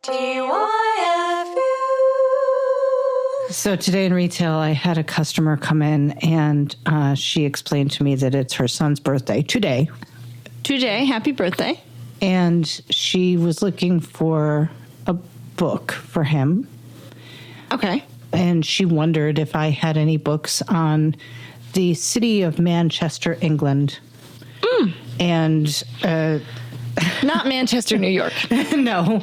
TYFU. So today in retail, I had a customer come in and she explained to me that it's her son's birthday today. Today, happy birthday. And she was looking for a book for him. Okay. And she wondered if I had any books on the city of Manchester, England. And Not Manchester, New York. no.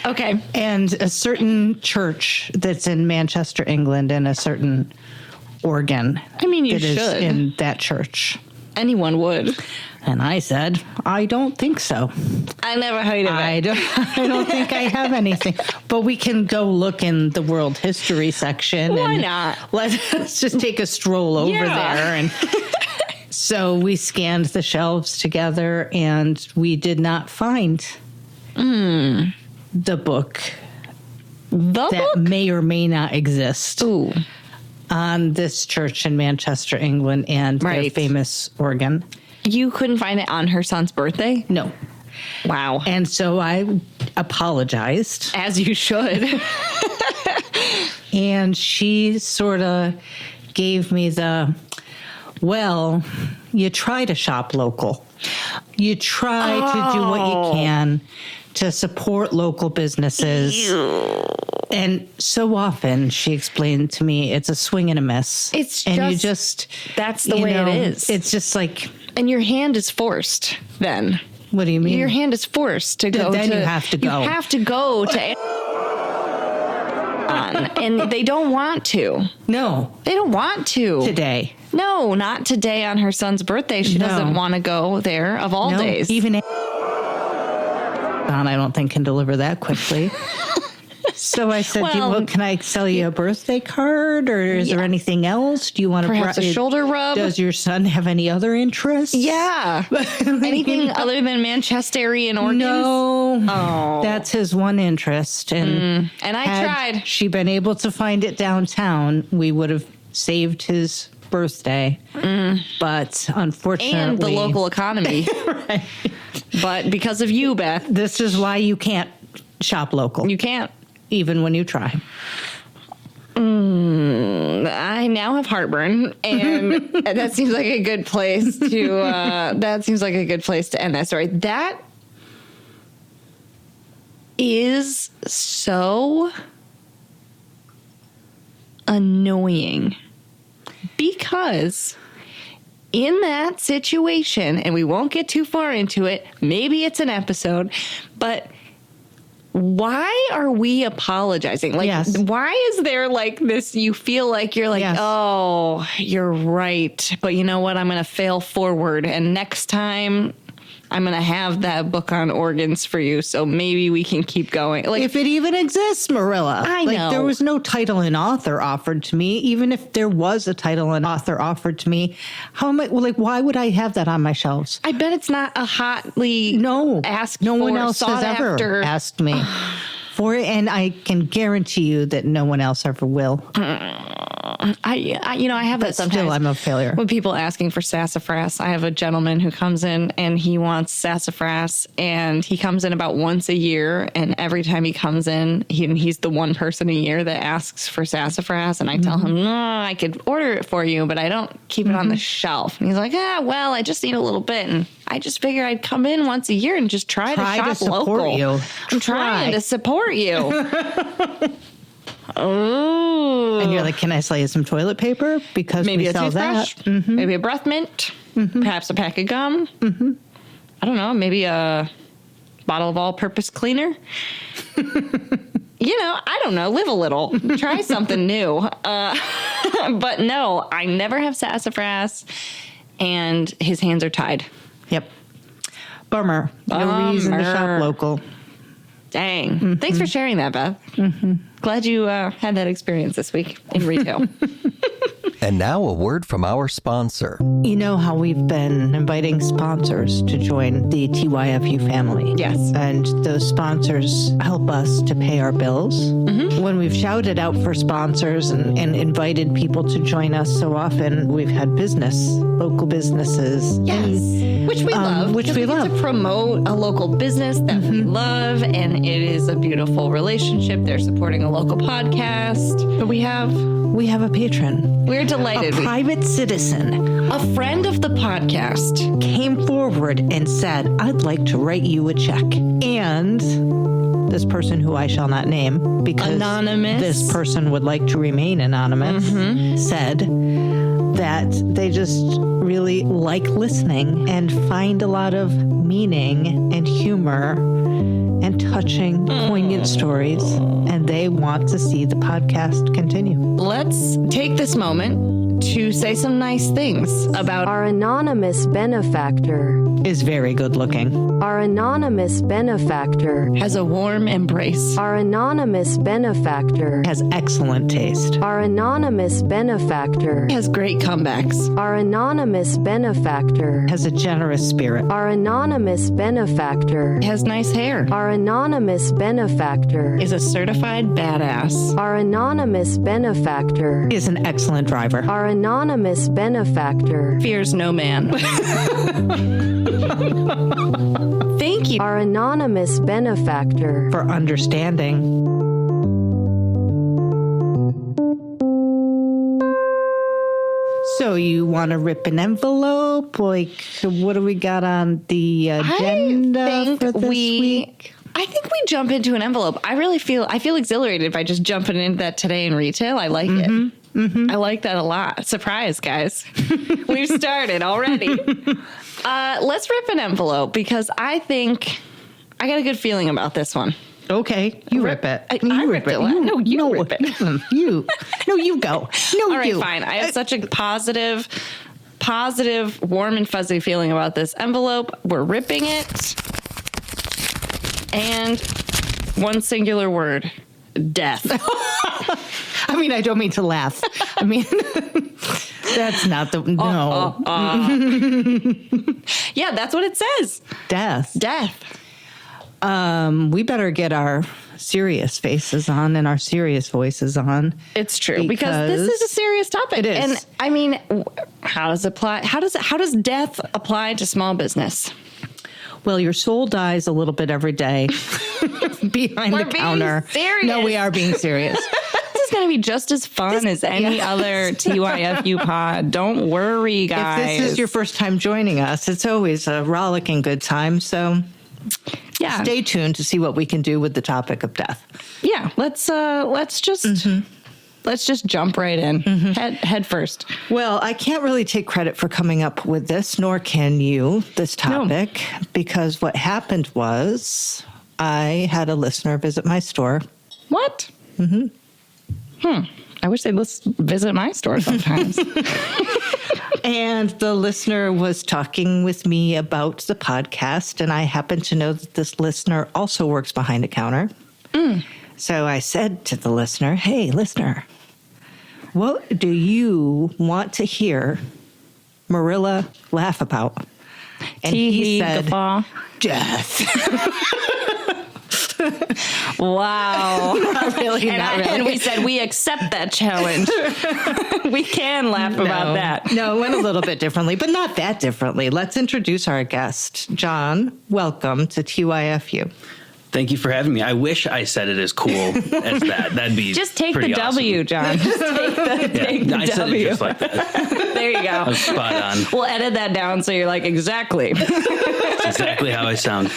Okay. And a certain church that's in Manchester, England, and a certain organ. I mean, you that is should. in that church. Anyone would. And I said, I don't think so. I never heard of I don't think I have anything. But we can go look in the world history section. Why and not? Let's just take a stroll over Yeah. there. And so we scanned the shelves together, and we did not find the book that may or may not exist Ooh. on this church in Manchester, England, and their Right. famous organ. You couldn't find it on her son's birthday? No. Wow. And so I apologized. As you should. And she sort of gave me the, well, you try to shop local. You try to do what you can to support local businesses. And so often, she explained to me, it's a swing and a miss. It's and you just- just, that's the you way it know, is. It's just like, And your hand is forced then. what do you mean? Your hand is forced to go Then to... you have to go. You have to go to... and they don't want to. No, They don't want to. today. No, not today on her son's birthday. She No. doesn't want to go there of all No, days. even I don't think can deliver that quickly. So I said, Well, can I sell you a birthday card, or is there anything else? Do you want to Perhaps a shoulder rub? Does your son have any other interests? Yeah. Anything other than Manchesterian organs? No. Oh. That's his one interest. And And I had tried. she been able to find it downtown, we would have saved his birthday. But unfortunately. And the local economy. Right. But because of you, Beth, This is why you can't shop local, you can't. even when you try. I now have heartburn, and that seems like a good place to. That seems like a good place to end that story. That is so annoying because in that situation, and we won't get too far into it. Maybe it's an episode, but. Why are we apologizing? Like, Yes. why is there like this? You feel like you're like, Yes. oh, you're right. But you know what? I'm going to fail forward. And next time I'm going to have that book on organs for you. So maybe we can keep going. Like, If it even exists, Marilla. I know. There was no title and author offered to me. Even if there was a title and author offered to me, how am I, why would I have that on my shelves? I bet it's not a hotly asked no one for, else has sought ever after. asked me for it, and I can guarantee you that no one else ever will. I have that sometimes. Still, I'm a failure. When people asking for sassafras, I have a gentleman who comes in and he wants sassafras, and he comes in about once a year. And every time he comes in, he's the one person a year that asks for sassafras. And I tell him, no, I could order it for you, but I don't keep it on the shelf. And he's like, well, I just need a little bit. And I just figure I'd come in once a year and just try to shop support local. you. I'm trying to support you. Oh. And you're like, can I sell you some toilet paper? Because Maybe we a sell toothbrush, that. maybe a breath mint, perhaps a pack of gum. I don't know, maybe a bottle of all-purpose cleaner. I don't know, live a little, try something new. But no, I never have sassafras, and his hands are tied. Yep. Bummer. No reason to shop Bummer. local. Dang. Thanks for sharing that, Beth. Glad you had that experience this week in retail. And now a word from our sponsor. You know how we've been inviting sponsors to join the TYFU family. Yes. And those sponsors help us to pay our bills. When we've shouted out for sponsors and invited people to join us so often, we've had local businesses. Yes. Which we love. Which we get love. to promote a local business that we love, and it is a beautiful relationship. They're supporting a local podcast. But we have a patron. We're delighted. A private citizen A friend of the podcast came forward and said, I'd like to write you a check. And this person, who I shall not name because Anonymous. this person would like to remain anonymous, said that they just really like listening and find a lot of meaning and humor and touching, poignant stories, and they want to see the podcast continue. Let's take this moment to say some nice things about Our anonymous benefactor. Is very good looking. Our anonymous benefactor. has a warm embrace. Our anonymous benefactor. Has excellent taste. Our anonymous benefactor. Has great comebacks. Our anonymous benefactor. Has a generous spirit. Our anonymous benefactor. Has nice hair. Our anonymous benefactor. Is a certified badass. Our anonymous benefactor. Is an excellent driver. Our anonymous benefactor. Fears no man. Thank you. Our anonymous benefactor. For understanding. So you want to rip an envelope? Like, what do we got on the agenda for this week? I think we jump into an envelope. I feel exhilarated by just jumping into that today in retail. I like it. I like that a lot. Surprise, guys. We've started already. Let's rip an envelope because I think I got a good feeling about this one. Okay, you rip it. I You ripped it. No, you rip it. You. No, you go. No, All right, you. fine. I have such a positive, warm and fuzzy feeling about this envelope. We're ripping it. And one singular word, death. I mean, I don't mean to laugh. I mean, that's not the, no. Yeah, that's what it says. Death. Death. We better get our serious faces on and our serious voices on. It's true because this is a serious topic. It is. And I mean, how does it apply? How does death apply to small business? Well, your soul dies a little bit every day behind We're the being counter. serious. No, we are being serious. This is going to be just as fun as any other TYFU pod. Don't worry, guys. If this is your first time joining us, it's always a rollicking good time. So yeah, stay tuned to see what we can do with the topic of death. yeah. Let's just jump right in, head first. Well, I can't really take credit for coming up with this, nor can you, this topic, because what happened was I had a listener visit my store. What? I wish they'd visit my store sometimes. And the listener was talking with me about the podcast, and I happen to know that this listener also works behind a counter. So I said to the listener, hey, listener, what do you want to hear Marilla laugh about? And he said, guffaw. death. Wow. Not really, not really. And we said, we accept that challenge. We can laugh about that. No, it went a little bit differently, but not that differently. Let's introduce our guest. John, welcome to TYFU. Thank you for having me. I wish I said it as cool as that. That'd be Just take pretty the awesome. W, John. Just take the I said it W. just like that. There you I go. was spot on. We'll edit that down so you're like, exactly. That's exactly how I sound.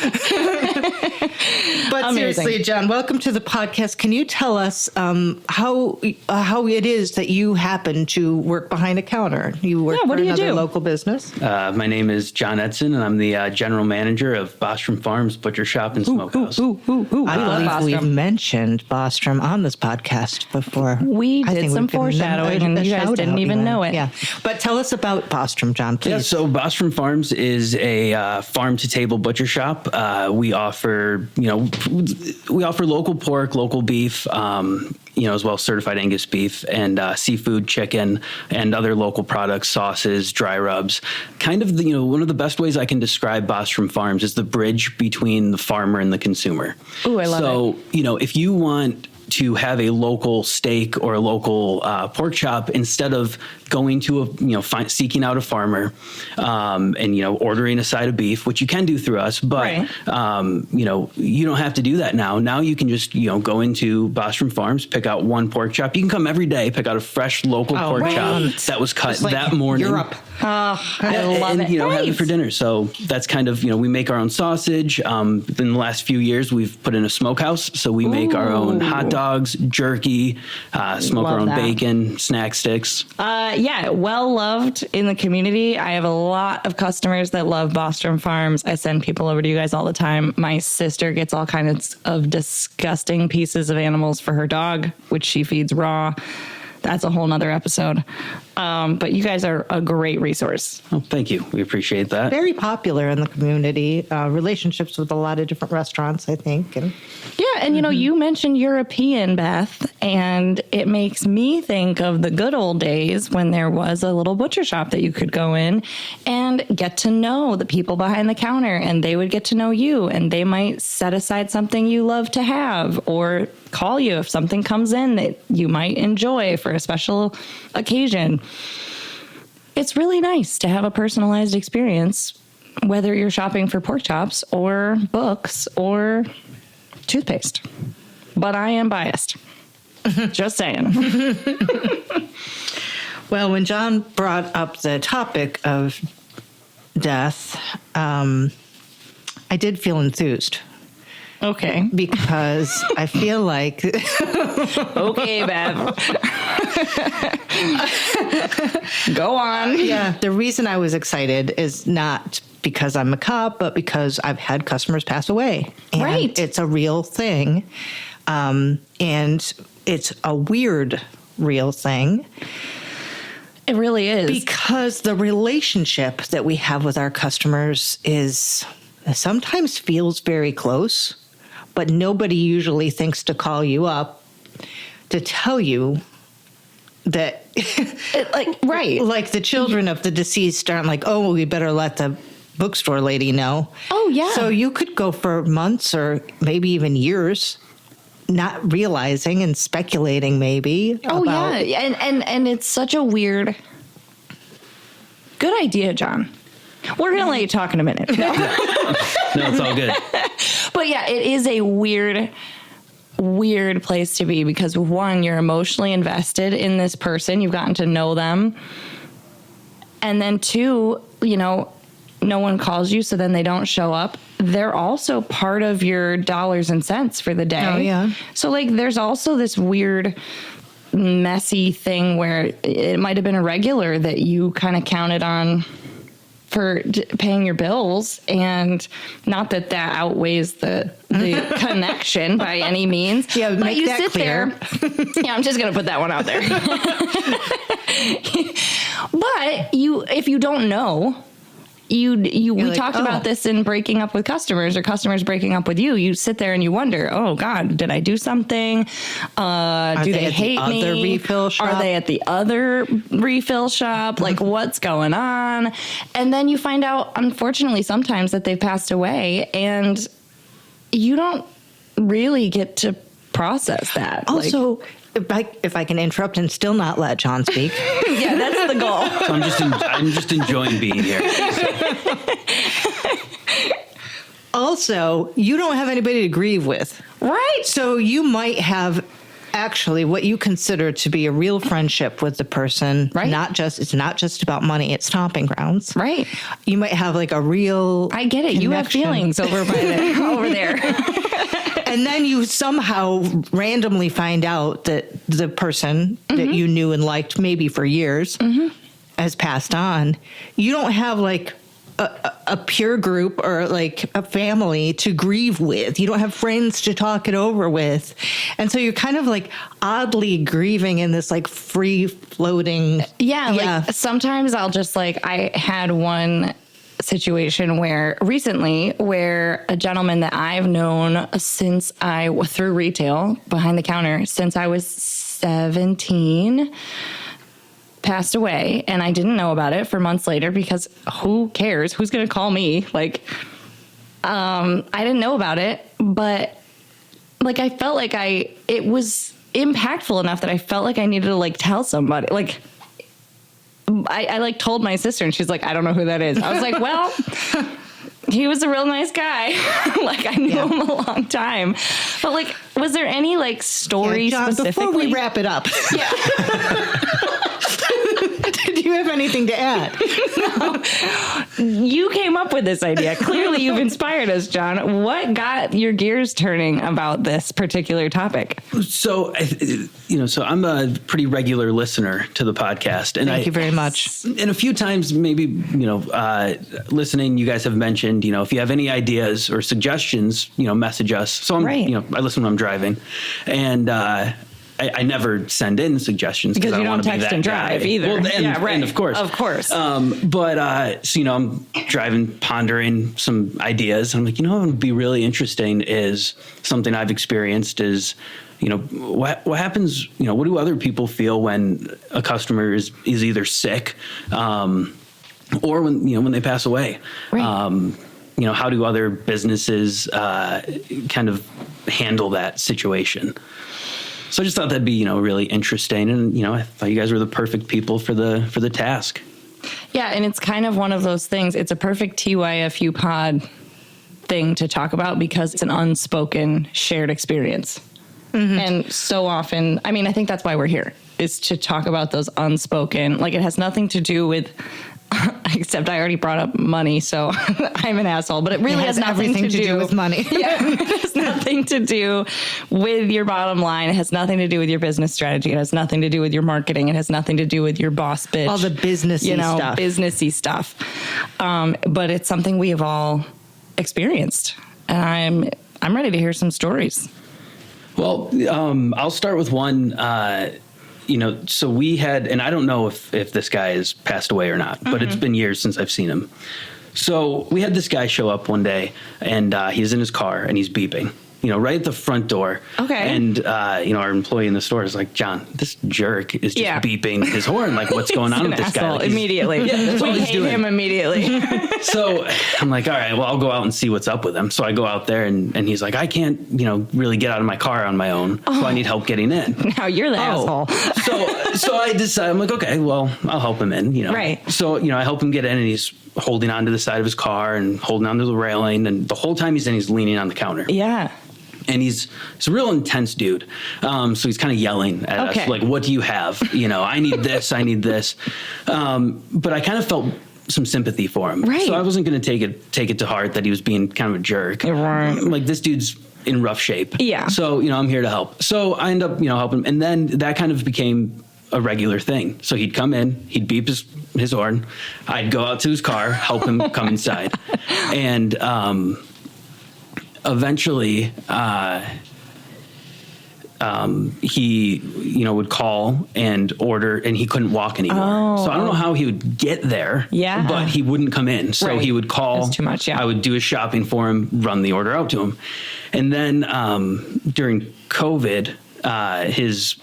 But Amazing. seriously, John, welcome to the podcast. Can you tell us how it is that you happen to work behind a counter? You work Yeah, what for do you another do? local business? My name is John Edson, and I'm the general manager of Bostrom Farms Butcher Shop and Smokehouse. I love believe we've Bostrom. mentioned Bostrom on this podcast before. We I did think some we've given them foreshadowing, and you guys shout didn't out even know it. Yeah, but tell us about Bostrom, John, please. Yeah, so Bostrom Farms is a farm-to-table butcher shop. We offer, local pork, local beef, as well as certified Angus beef and seafood, chicken, and other local products, sauces, dry rubs. Kind of, one of the best ways I can describe Bostrom Farms is the bridge between the farmer and the consumer. Ooh, I love it. So, if you want to have a local steak or a local pork chop instead of going to seeking out a farmer and ordering a side of beef, which you can do through us, but Right. You don't have to do that now. Now you can just go into Bostrom Farms, pick out one pork chop. You can come every day, pick out a fresh local pork chop that was cut that morning. Europe. I love it. Have it for dinner. So that's kind of, we make our own sausage. In the last few years, we've put in a smokehouse. So we make our own hot dogs, jerky, smoke Love our own that. bacon, snack sticks. Yeah, well loved in the community. I have a lot of customers that love Bostrom Farms. I send people over to you guys all the time. My sister gets all kinds of disgusting pieces of animals for her dog, which she feeds raw. That's a whole nother episode. But you guys are a great resource. Oh, thank you. We appreciate that. Very popular in the community. Relationships with a lot of different restaurants, I think. And Yeah, and you mentioned European, Beth, and it makes me think of the good old days when there was a little butcher shop that you could go in and get to know the people behind the counter, and they would get to know you, and they might set aside something you love to have or call you if something comes in that you might enjoy for a special occasion. It's really nice to have a personalized experience, whether you're shopping for pork chops or books or toothpaste. But I am biased. Just saying. well, when John brought up the topic of death, I did feel enthused. Okay. Because I feel like Okay, Bev. Go on. yeah, the reason I was excited is not because I'm a cop, but because I've had customers pass away. And Right. it's a real thing. And it's a weird, real thing. It really is. Because the relationship that we have with our customers is sometimes feels very close, but nobody usually thinks to call you up to tell you that right. like the children of the deceased aren't like, oh, we better let the bookstore lady know. Oh, yeah. So you could go for months or maybe even years not realizing and speculating maybe. Oh, about, yeah. And it's such a weird. Good idea, John. We're going to let you talk in a minute. No. No, it's all good. But yeah, it is a weird place to be because one, you're emotionally invested in this person. You've gotten to know them. And then two, no one calls you, so then they don't show up. They're also part of your dollars and cents for the day. Oh, yeah. So there's also this weird messy thing where it might have been a regular that you kind of counted on for paying your bills, and not that outweighs the connection by any means. Yeah, but make you that sit clear. there. Yeah, I'm just gonna put that one out there. But if you don't know, we like, talked oh. about this in breaking up with customers or customers breaking up with you. You sit there and you wonder, oh God, did I do something? Do they hate me? Other refill shop? Are they at the other refill shop? Like, what's going on? And then you find out, unfortunately, sometimes that they've passed away, and you don't really get to process that. Also, if I can interrupt and still not let John speak. Yeah, that's the goal. So I'm just enjoying being here. Also, you don't have anybody to grieve with. Right. So you might have actually what you consider to be a real friendship with the person. Right. It's not just about money, it's stomping grounds. Right. You might have like a real I get it. You have connection. feelings over there. And then you somehow randomly find out that the person that you knew and liked maybe for years has passed on. You don't have like a peer group or like a family to grieve with. You don't have friends to talk it over with. And so you're kind of like oddly grieving in this like free floating. Yeah. Like sometimes I'll just I had one situation recently where a gentleman that I've known since through retail behind the counter since I was 17 passed away, and I didn't know about it for months later because who cares? Who's going to call me? I didn't know about it, but like, I felt like it was impactful enough that I felt like I needed to like tell somebody. Like, I like told my sister, and she's like, I don't know who that is. I was like, well, he was a real nice guy. Like, I knew him a long time. But like, was there any like story John, specifically? before we wrap it up, Yeah. did you have anything to add? You came up with this idea. Clearly, you've inspired us, John. What got your gears turning about this particular topic? So, so I'm a pretty regular listener to the podcast, and Thank you very much. And a few times, maybe listening, you guys have mentioned, if you have any ideas or suggestions, message us. So I'm, Right. I listen when I'm driving, and I never send in suggestions Because I you don't wanna be text that and drive guy. either. Well, and, Yeah, right. and of course, Of course. I'm driving, pondering some ideas. And I'm like, what would be really interesting is something I've experienced is, what happens, what do other people feel when a customer is either sick, or when they pass away? Right. How do other businesses, kind of handle that situation? So I just thought that'd be, really interesting. And, I thought you guys were the perfect people for the task. Yeah, and it's kind of one of those things. It's a perfect TYFU pod thing to talk about because it's an unspoken shared experience. Mm-hmm. And so often, I think that's why we're here, is to talk about those unspoken, like it has nothing to do with, except I already brought up money, so I'm an asshole, but it really has nothing everything to do with money. Yeah, it has nothing to do with your bottom line. It has nothing to do with your business strategy. It has nothing to do with your marketing. It has nothing to do with your boss bitch. All the businessy stuff. Businessy stuff. But it's something we have all experienced, and I'm ready to hear some stories. Well, I'll start with one. So we had, and I don't know if this guy has passed away or not, but it's been years since I've seen him. So we had this guy show up one day, and he's in his car and he's beeping, right at the front door. Okay. And, our employee in the store is like, John, this jerk is just beeping his horn. Like, what's going on with this guy? Like, immediately. Yeah, that's all we he's hate doing. him immediately. So I'm like, all right, well, I'll go out and see what's up with him. So I go out there and he's like, I can't, really get out of my car on my own. So I need help getting in. Now you're the asshole. So I decide, I'm like, okay, well, I'll help him in, Right. So, I help him get in, and he's holding onto the side of his car and holding onto the railing. And the whole time he's in, he's leaning on the counter. Yeah. And he's a real intense dude. So he's kind of yelling at us, like, what do you have? I need this, I need this. But I kind of felt some sympathy for him. Right. So I wasn't going to take it to heart that he was being kind of a jerk. Right. Like, this dude's in rough shape. Yeah. So, I'm here to help. So I end up, helping him. And then that kind of became a regular thing. So he'd come in, he'd beep his horn. I'd go out to his car, help him come inside. And eventually, he, would call and order, and he couldn't walk anymore. Oh. So I don't know how he would get there. Yeah. But he wouldn't come in. So Right. he would call. That's too much, yeah. I would do his shopping for him, run the order out to him. And then during COVID, his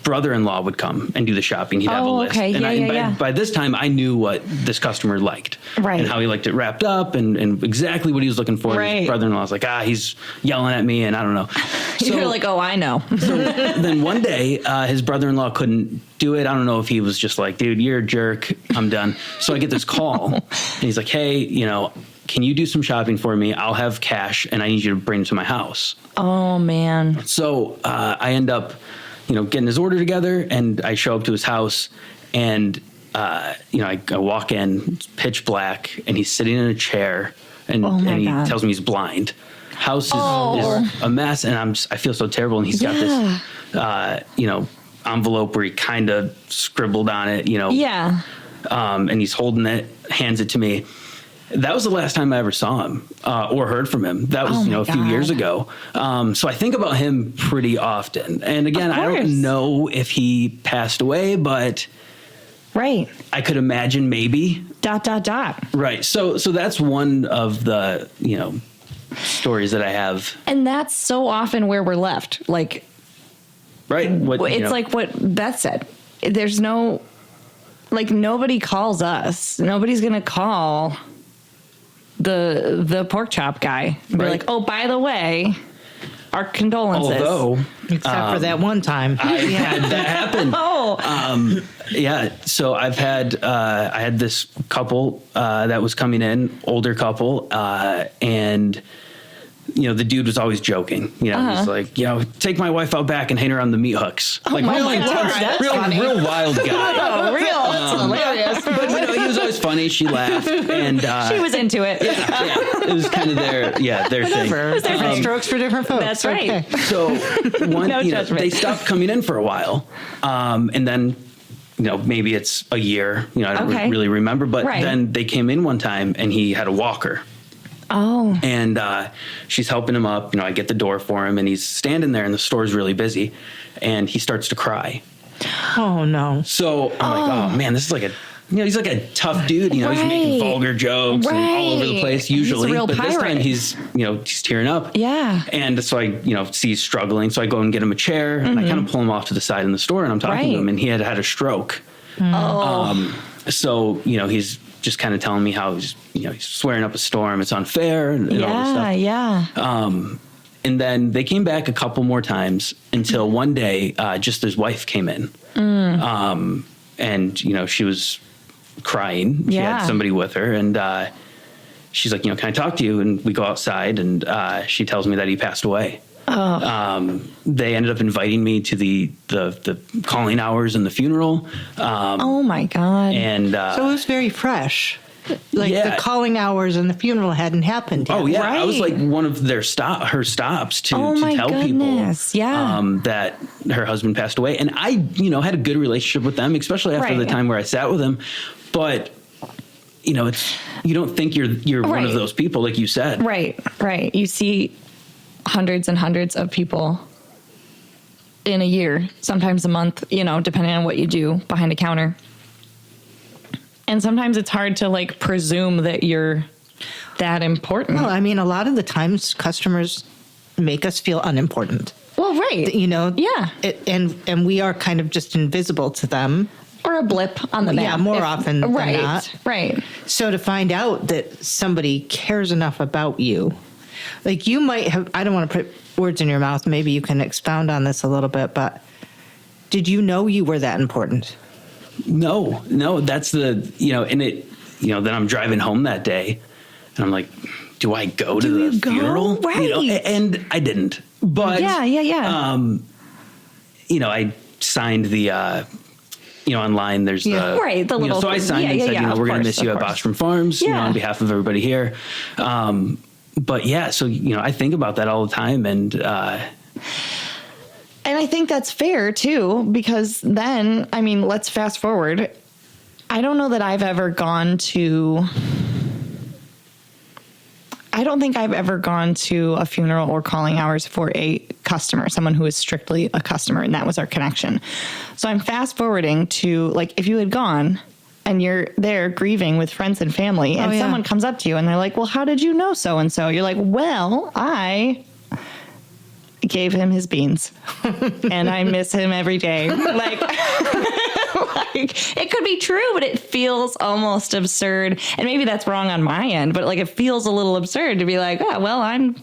brother-in-law would come and do the shopping. He'd have a list. Okay. And Yeah, by this time, I knew what this customer liked. Right. And how he liked it wrapped up and exactly what he was looking for. Right. His brother-in-law's like, he's yelling at me, and I don't know. You're like, oh, I know. So then one day, his brother-in-law couldn't do it. I don't know if he was just like, dude, you're a jerk. I'm done. So I get this call, and he's like, hey, can you do some shopping for me? I'll have cash, and I need you to bring it to my house. Oh, man. So I end up, getting his order together, and I show up to his house, and I walk in, it's pitch black, and he's sitting in a chair, and he God. tells me he's blind. House is a mess, and I feel so terrible. And he's got this, envelope where he kind of scribbled on it, Yeah. and he's holding it, hands it to me. That was the last time I ever saw him or heard from him. That was, a few years ago. So I think about him pretty often. And again, I don't know if he passed away, but Right. I could imagine maybe. ... Right. So that's one of the, stories that I have. And that's so often where we're left. Like, Right. it's like what Beth said. There's no, like, nobody calls us. Nobody's going to call the pork chop guy. They're Right. like, oh, by the way, our condolences. Although, Except for that one time. I had that happen. Yeah. So I've had, I had this couple that was coming in, older couple, and the dude was always joking. He's like, take my wife out back and hang her on the meat hooks. Like real intense, real wild guy. Oh, real. That's hilarious. But he was always funny. She laughed, and she was into it. Yeah, it was kind of their thing. Different strokes for different folks. That's right. Okay. So one, No judgment. they stopped coming in for a while, and then maybe it's a year. I don't Okay. really remember, but Right. then they came in one time, and he had a walker. Oh. And she's helping him up. I get the door for him, and he's standing there, and the store's really busy, and he starts to cry. Oh, no. So I'm like, oh man, this is like he's like a tough dude. He's making vulgar jokes and all over the place usually. He's a real but this pirate. time he's tearing up. Yeah. And so I, see he's struggling. So I go and get him a chair, and I kind of pull him off to the side in the store, and I'm talking to him, and he had a stroke. So, he's just kind of telling me how he's swearing up a storm. It's unfair and all this stuff. Yeah. And then they came back a couple more times until one day, just his wife came in. And, she was crying. She had somebody with her, and she's like, can I talk to you? And we go outside, and she tells me that he passed away. They ended up inviting me to the calling hours and the funeral. Oh my God. And So it was very fresh. Like the calling hours and the funeral hadn't happened yet. oh yeah, I was Right. like one of her stops to my tell goodness. people Yeah. that her husband passed away, and I had a good relationship with them, especially after Right. the time where I sat with him. But it's you don't think you're one Right. of those people, like you said. Right. You see hundreds and hundreds of people in a year, sometimes a month, depending on what you do behind a counter. And sometimes it's hard to presume that you're that important. Well, I mean, a lot of the times customers make us feel unimportant. Well, right. Yeah. And we are kind of just invisible to them. Or a blip on the map. Yeah, more often than right, not. Right. So to find out that somebody cares enough about you, like you might have, I don't want to put words in your mouth, maybe you can expound on this a little bit, but did you know you were that important? No, that's and then I'm driving home that day, and I'm like, do I go to the funeral? Right. And I didn't. But Yeah. I signed the online. There's the Right, the little so I signed and said, of we're going to course, miss you of at course. Bostrom Farms, Yeah. on behalf of everybody here. But yeah, so I think about that all the time, and I think that's fair too, because then, let's fast forward. I don't know that I've ever gone to. I don't think I've ever gone to a funeral or calling hours for a customer, someone who is strictly a customer, and that was our connection. So I'm fast forwarding to if you had gone and you're there grieving with friends and family, and someone comes up to you and they're like, well, how did you know so and so? You're like, well, I gave him his beans and I miss him every day. It could be true, but it feels almost absurd. And maybe that's wrong on my end, but it feels a little absurd to be like, oh, well,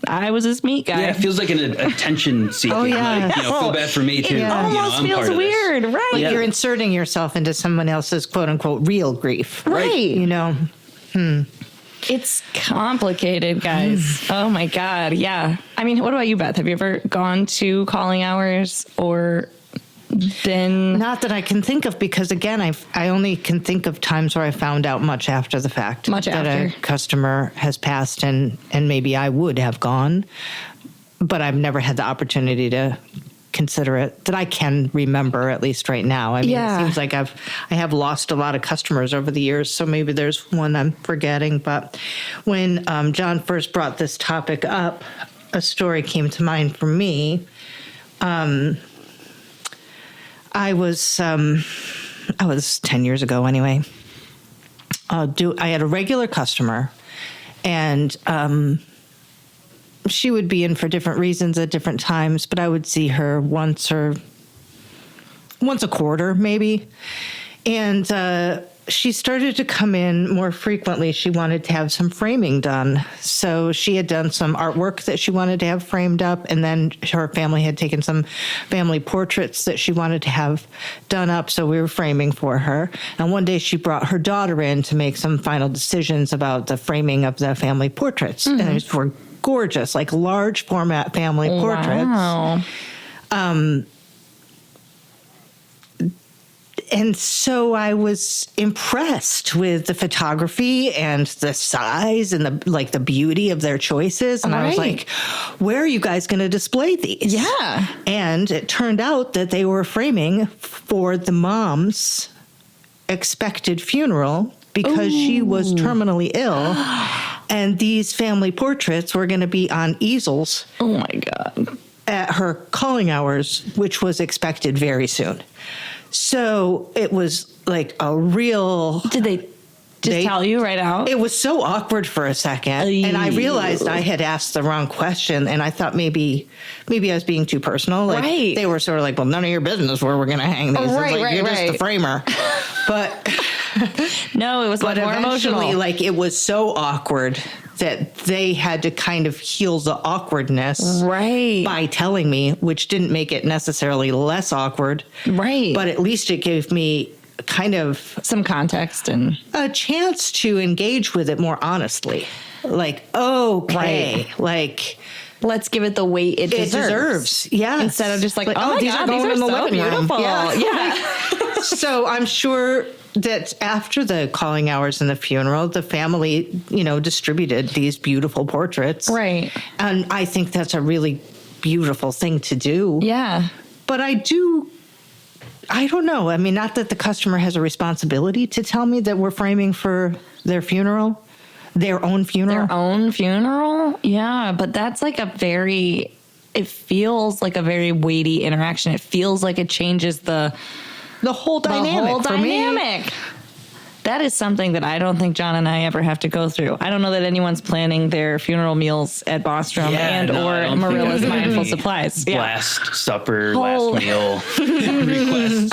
I was this meat guy. yeah, it feels like an attention seeking. Oh, yeah. Feel bad for me too. It almost I'm feels part of this. weird, right? Like Yeah. you're inserting yourself into someone else's quote unquote real grief. Right. It's It's complicated, guys. Oh my God. Yeah. What about you, Beth? Have you ever gone to calling hours or been? not that I can think of, because again, I only can think of times where I found out much after the fact Much that after. a customer has passed, and maybe I would have gone, but I've never had the opportunity to consider it that I can remember, at least right now. It seems like I have lost a lot of customers over the years, so maybe there's one I'm forgetting. But when John first brought this topic up, a story came to mind for me. I was 10 years ago anyway. I had a regular customer, and she would be in for different reasons at different times, but I would see her once a quarter maybe. And she started to come in more frequently. She wanted to have some framing done. So she had done some artwork that she wanted to have framed up, and then her family had taken some family portraits that she wanted to have done up. So we were framing for her. And one day she brought her daughter in to make some final decisions about the framing of the family portraits. And these were gorgeous, like large format family portraits. Wow. And so I was impressed with the photography and the size and the beauty of their choices. And I was Right. like, where are you guys going to display these? Yeah. And it turned out that they were framing for the mom's expected funeral because she was terminally ill. And these family portraits were going to be on easels Oh my God. at her calling hours, which was expected very soon. So it was like a real. Did they just tell you right out? It was so awkward for a second, and I realized I had asked the wrong question, and I thought maybe I was being too personal. Like Right. they were sort of like, "Well, none of your business where we're going to hang these." It's Right, like, right, you're right. just the framer. But No, it was but much more eventually, emotional. like it was so awkward that they had to kind of heal the awkwardness Right. by telling me, which didn't make it necessarily less awkward. Right. But at least it gave me kind of Some context and a chance to engage with it more honestly. Like, okay, like let's give it the weight it it deserves. deserves. Yeah. Instead of just like, oh my these God, are going these are in the so living room. beautiful. Yeah. Yeah. So I'm sure that after the calling hours and the funeral, the family, distributed these beautiful portraits. Right. And I think that's a really beautiful thing to do. Yeah. But I don't know. I mean, not that the customer has a responsibility to tell me that we're framing for their funeral, their own funeral. Their own funeral? Yeah, but that's like it feels like a very weighty interaction. It feels like it changes the whole dynamic. For me. That is something that I don't think John and I ever have to go through. I don't know that anyone's planning their funeral meals at Bostrom I don't think Marilla's there's Mindful any Supplies. Yeah. Last supper, Whole- last meal requests.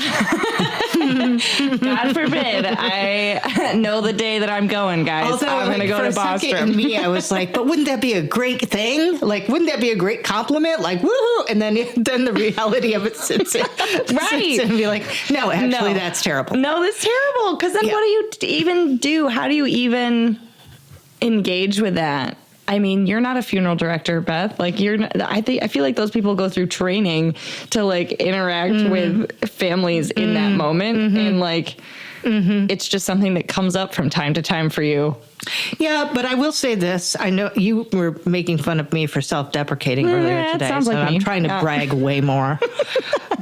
God forbid I know the day that I'm going, guys. Although, I'm going to like, go for to a second in Bostrom. me, I was like, but wouldn't that be a great thing? Like, wouldn't that be a great compliment? Like, woohoo! And then the reality of it sits in. Right. Sits in and be like, no, actually, No. that's terrible. No, that's terrible. Because then Yeah. what do you even do? How do you even engage with that? I mean, you're not a funeral director, Beth. Like you're not, I feel like those people go through training to like interact with families in that moment. And like, it's just something that comes up from time to time for you. Yeah, but I will say this. I know you were making fun of me for self-deprecating earlier Yeah, it today, sounds so like me. I'm trying to Yeah. brag way more.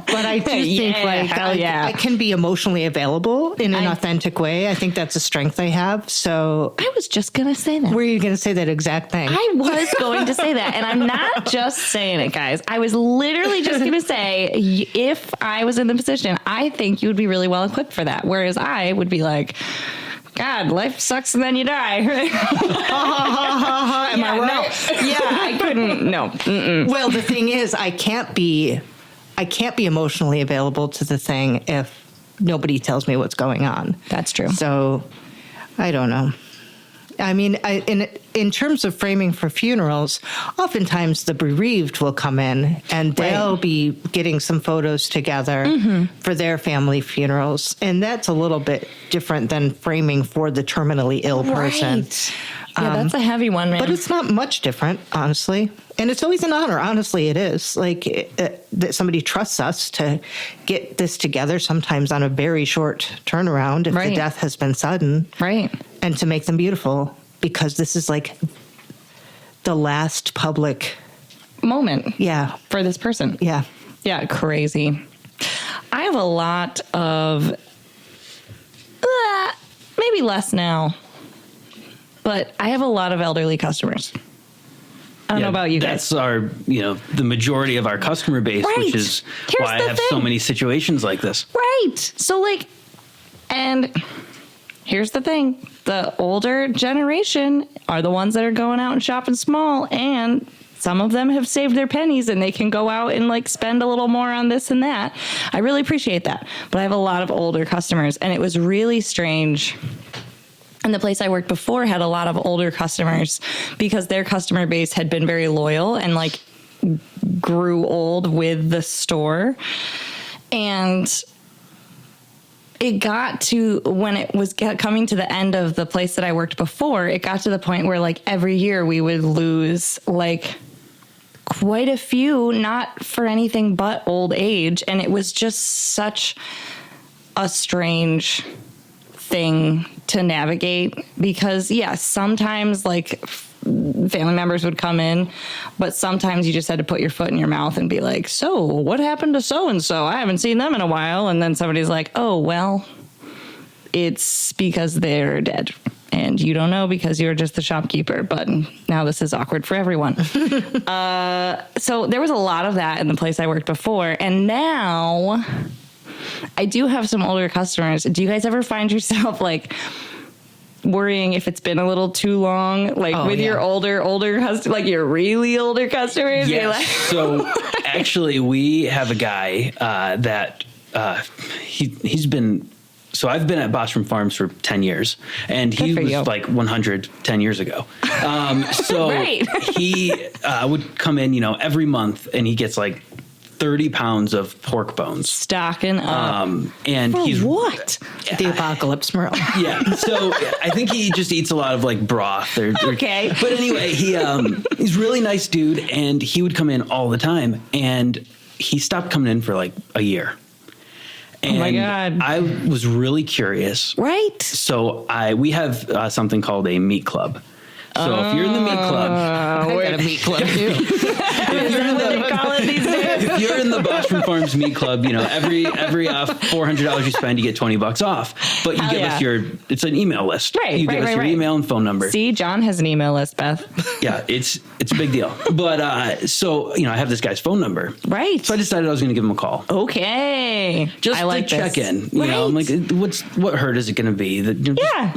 But I do think Yeah, like hell yeah. I can be emotionally available in an authentic way. I think that's a strength I have. So I was just going to say that. were you going to say that exact thing? I was going to say that, and I'm not just saying it, guys. I was literally just going to say, if I was in the position, I think you would be really well equipped for that. Whereas I would be like, God, life sucks and then you die. Am I right? No. Yeah, I couldn't. No. Mm-mm. Well, the thing is, I can't be emotionally available to the thing if nobody tells me what's going on. That's true. So, I don't know. I mean, in terms of framing for funerals, oftentimes the bereaved will come in and they'll be getting some photos together for their family funerals. And that's a little bit different than framing for the terminally ill person. Right. Yeah, that's a heavy one, man. But it's not much different, honestly. And it's always an honor. Honestly, it is. Like that somebody trusts us to get this together, sometimes on a very short turnaround if the Right. death has been sudden. right. And to make them beautiful, because this is like the last public. Moment Yeah. for this person. Yeah. Yeah, crazy. I have a lot of, maybe less now, but I have a lot of elderly customers. I don't know about you guys. That's our, the majority of our customer base, Right. which is Here's why I the have so thing. many situations like this. Right. So and here's the thing. The older generation are the ones that are going out and shopping small, and some of them have saved their pennies and they can go out and like spend a little more on this and that. I really appreciate that. But I have a lot of older customers, and it was really strange. And the place I worked before had a lot of older customers because their customer base had been very loyal and like grew old with the store. And it got to, when it was coming to the end of the place that I worked before, it got to the point where like every year we would lose like quite a few, not for anything but old age. And it was just such a strange thing to navigate because yes, sometimes like family members would come in, but sometimes you just had to put your foot in your mouth and be like, so what happened to so-and-so? I haven't seen them in a while. And then somebody's like, oh, well, it's because they're dead. And you don't know because you're just the shopkeeper. But now this is awkward for everyone. So there was a lot of that in the place I worked before. And now I do have some older customers. Do you guys ever find yourself like worrying if it's been a little too long, like with your older customers, like your really older customers? Yes. Like, So actually we have a guy that he's been, so I've been at Bostrom Farms for 10 years and he was like 100 10 years ago. So he would come in, every month and he gets like 30 pounds of pork bones. Stocking up. And he's what? The apocalypse, Marilla. Yeah. So I think he just eats a lot of like broth. Okay. But anyway, he's a really nice dude and he would come in all the time and he stopped coming in for like a year. And oh my God. I was really curious. Right. So we have something called a meat club. So if you're in the meat club, I got a meat club too. if you're in the Bostrom Farms Meat Club, every $400 you spend, you get $20 off. But you give us it's an email list. Right. You give us your email and phone number. See, John has an email list, Beth. Yeah, it's a big deal. But so I have this guy's phone number. Right. So I decided I was going to give him a call. Okay. Just to check in. I'm like, what hurt is it going to be?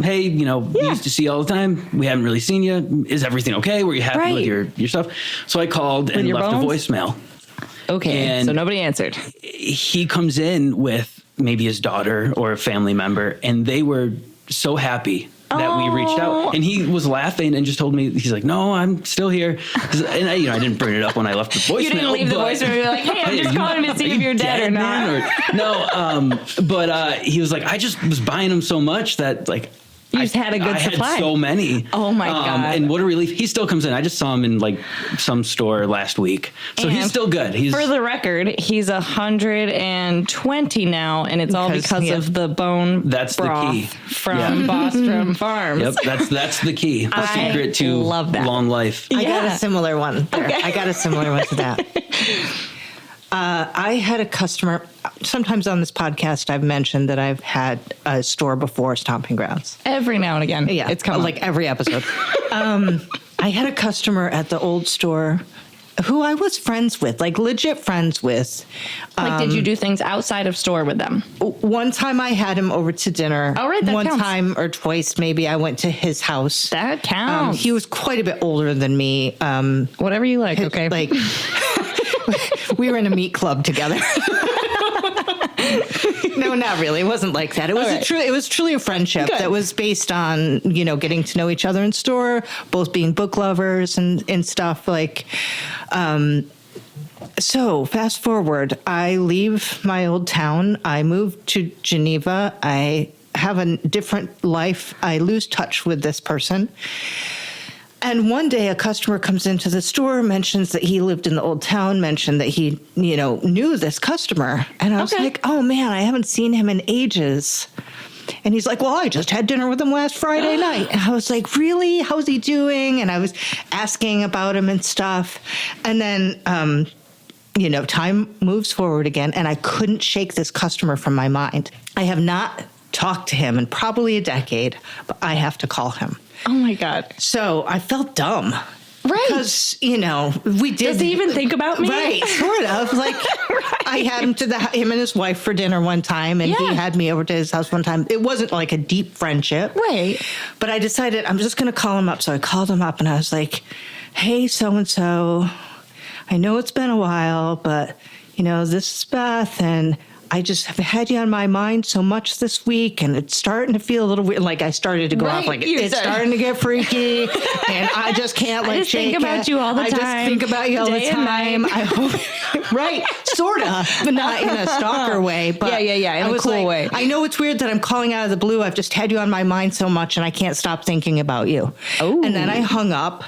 Hey, we used to see you all the time. We haven't really seen you. Is everything okay? Were you happy with your stuff? So I called and left a voicemail. Okay, and so nobody answered. He comes in with maybe his daughter or a family member, and they were so happy that we reached out. And he was laughing and just told me, he's like, no, I'm still here. And I didn't bring it up when I left the voicemail. You didn't leave the voicemail. You're like, hey, I'm just calling to see if you're dead or not. But he was like, I just was buying them so much that like, you just had a good supply. I had so many. Oh my God. And what a relief. He still comes in. I just saw him in like some store last week. So he's still good. For the record, he's 120 now, and it's all because of the bone broth the key from Bostrom Farms. Yep, that's the key. The secret to long life. I got a similar one there. Okay. I got a similar one to that. I had a customer, sometimes on this podcast, I've mentioned that I've had a store before, Stomping Grounds. Every now and again. Yeah. It's coming. Like every episode. I had a customer at the old store who I was friends with, like legit friends with. Did you do things outside of store with them? One time I had him over to dinner. Oh, right. That One counts. time or twice, maybe I went to his house. That counts. He was quite a bit older than me. Whatever you like. Okay. Like, we were in a meat club together. No, not really. It wasn't like that. It was it was truly a friendship that was based on, getting to know each other in store, both being book lovers and stuff like. So fast forward, I leave my old town. I move to Geneva. I have a different life. I lose touch with this person. And one day a customer comes into the store, mentions that he lived in the old town, mentioned that he, knew this customer. And I was like, oh man, I haven't seen him in ages. And he's like, well, I just had dinner with him last Friday night. And I was like, really? How's he doing? And I was asking about him and stuff. And then, time moves forward again, and I couldn't shake this customer from my mind. I have not talked to him in probably a decade, but I have to call him. Oh my God. So I felt dumb. Right. Because, we did. Does he even think about me? Right. Sort of. Like, I had him him and his wife for dinner one time, and he had me over to his house one time. It wasn't like a deep friendship. Right. But I decided I'm just going to call him up. So I called him up and I was like, hey, so-and-so, I know it's been a while, but, this is Beth, and I just have had you on my mind so much this week, and it's starting to feel a little weird. Like, I started to go off, like, it's starting to get freaky, and I just can't, like, think about you all the time. I just think about you all the time. I hope, right, sort of, but not in a stalker way. But yeah, in a cool way. I know it's weird that I'm calling out of the blue. I've just had you on my mind so much, and I can't stop thinking about you. Oh. And then I hung up.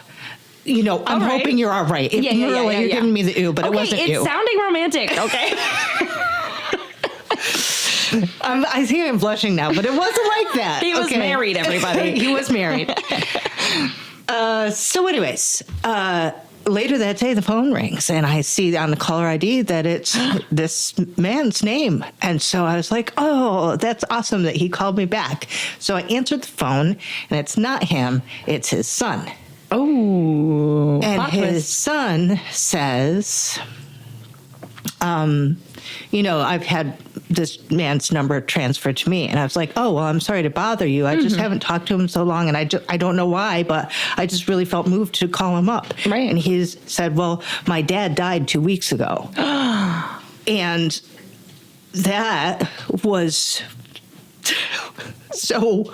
I'm hoping you're all right. Marilla, you're giving me the ew, but it wasn't you. It's sounding romantic, okay? I think I'm blushing now, but it wasn't like that. He was married, everybody. He was married. So anyways, later that day, the phone rings, and I see on the caller ID that it's this man's name. And so I was like, oh, that's awesome that he called me back. So I answered the phone, and it's not him. It's his son. Oh. And his son says, I've had this man's number transferred to me. And I was like, oh, well, I'm sorry to bother you. I just haven't talked to him so long, and I don't know why, but I just really felt moved to call him up. Right. And he said, well, my dad died 2 weeks ago. And that was so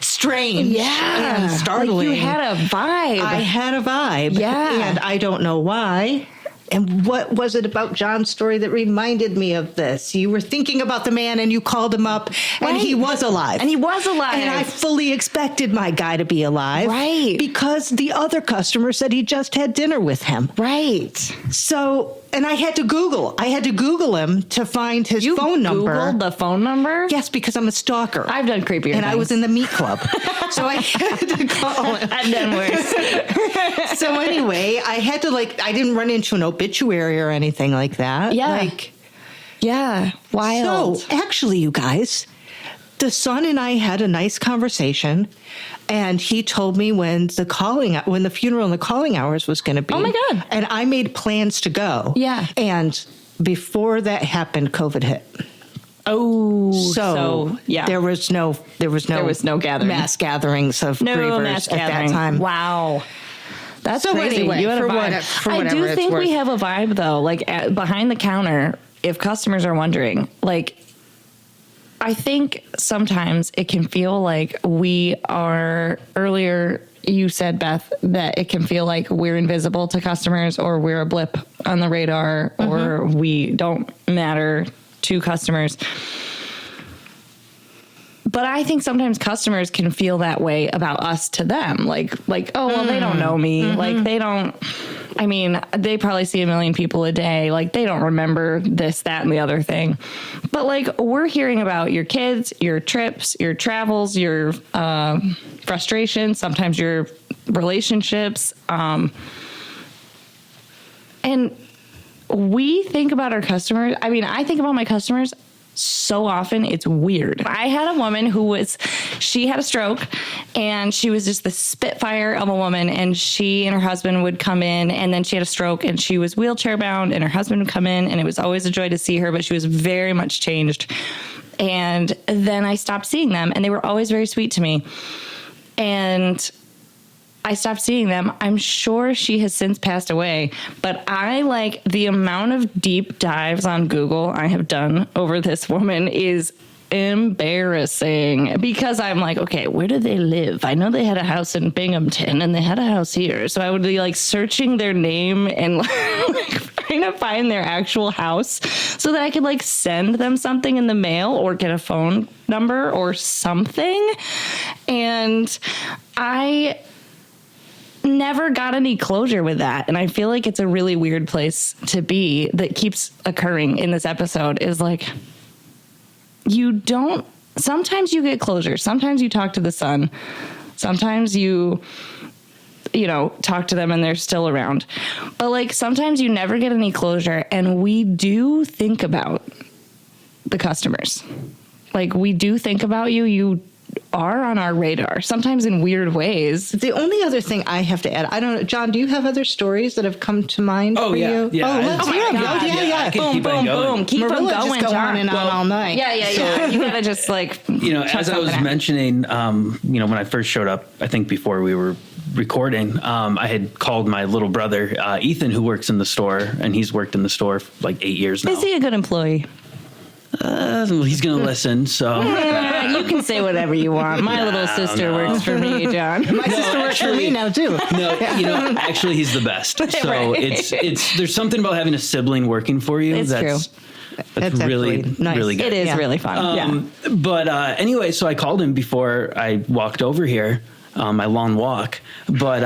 strange and startling. Like you had a vibe. I had a vibe. Yeah. And I don't know why. And what was it about John's story that reminded me of this? You were thinking about the man, and you called him up, and he was alive. And he was alive. And I fully expected my guy to be alive. Right. Because the other customer said he just had dinner with him. Right. So, and I had to Google. him to find his phone number. You Googled the phone number? Yes, because I'm a stalker. I've done creepier And things. I was in the meat club. So I had to call him. I've done worse. So anyway, I had to I didn't run into an obituary or anything like that. Yeah. Yeah. Wild. So actually, you guys, the son and I had a nice conversation, and he told me when the funeral and the calling hours was going to be. Oh my God. And I made plans to go. Yeah. And before that happened, COVID hit. Oh, So yeah. there was no gathering. mass gatherings of grievers mass at gathering. that time. Wow. That's So crazy. anyway, You had a for vibe. I whatever do it's think we worth. have a vibe though. Like behind the counter, if customers are wondering, I think sometimes it can feel like we are earlier. You said, Beth, that it can feel like we're invisible to customers, or we're a blip on the radar, or we don't matter to customers. But I think sometimes customers can feel that way about us to them. Like, oh, well, they don't know me. Like, they probably see a million people a day. Like, they don't remember this, that, and the other thing. But we're hearing about your kids, your trips, your travels, your frustrations, sometimes your relationships. And we think about our customers. I mean, I think about my customers so often, it's weird. I had a woman she had a stroke, and she was just the spitfire of a woman, and she and her husband would come in, and then she had a stroke, and she was wheelchair bound, and her husband would come in, and it was always a joy to see her, but she was very much changed. And then I stopped seeing them, and they were always very sweet to me. And I stopped seeing them. I'm sure she has since passed away, but I like the amount of deep dives on Google I have done over this woman is embarrassing, because I'm like, okay, where do they live? I know they had a house in Binghamton, and they had a house here. So I would be searching their name and trying to find their actual house so that I could send them something in the mail or get a phone number or something. And I never got any closure with that. And I feel like it's a really weird place to be that keeps occurring in this episode is sometimes you get closure. Sometimes you talk to the son. Sometimes you talk to them and they're still around. But sometimes you never get any closure. And we do think about the customers. We do think about you. are on our radar, sometimes in weird ways. The only other thing I have to add, I don't know, John, do you have other stories that have come to mind Oh, for yeah, you? yeah. Oh, let's Oh my hear them. God. Oh, yeah. I could Boom, keep on boom, going. boom. Keep them Marilla going, just go John. on and on all night. Yeah. You gotta just like, As I was mentioning, when I first showed up, I think before we were recording, I had called my little brother, Ethan, who works in the store, and he's worked in the store for like 8 years now. Is he a good employee? He's going to listen, so. You can say whatever you want. My little sister works for me, John. My sister works for me now, too. No, actually, he's the best. So Right. it's there's something about having a sibling working for you It's that's That's really, actually nice. really good. It is Yeah. really fun. But anyway, so I called him before I walked over here, my long walk. But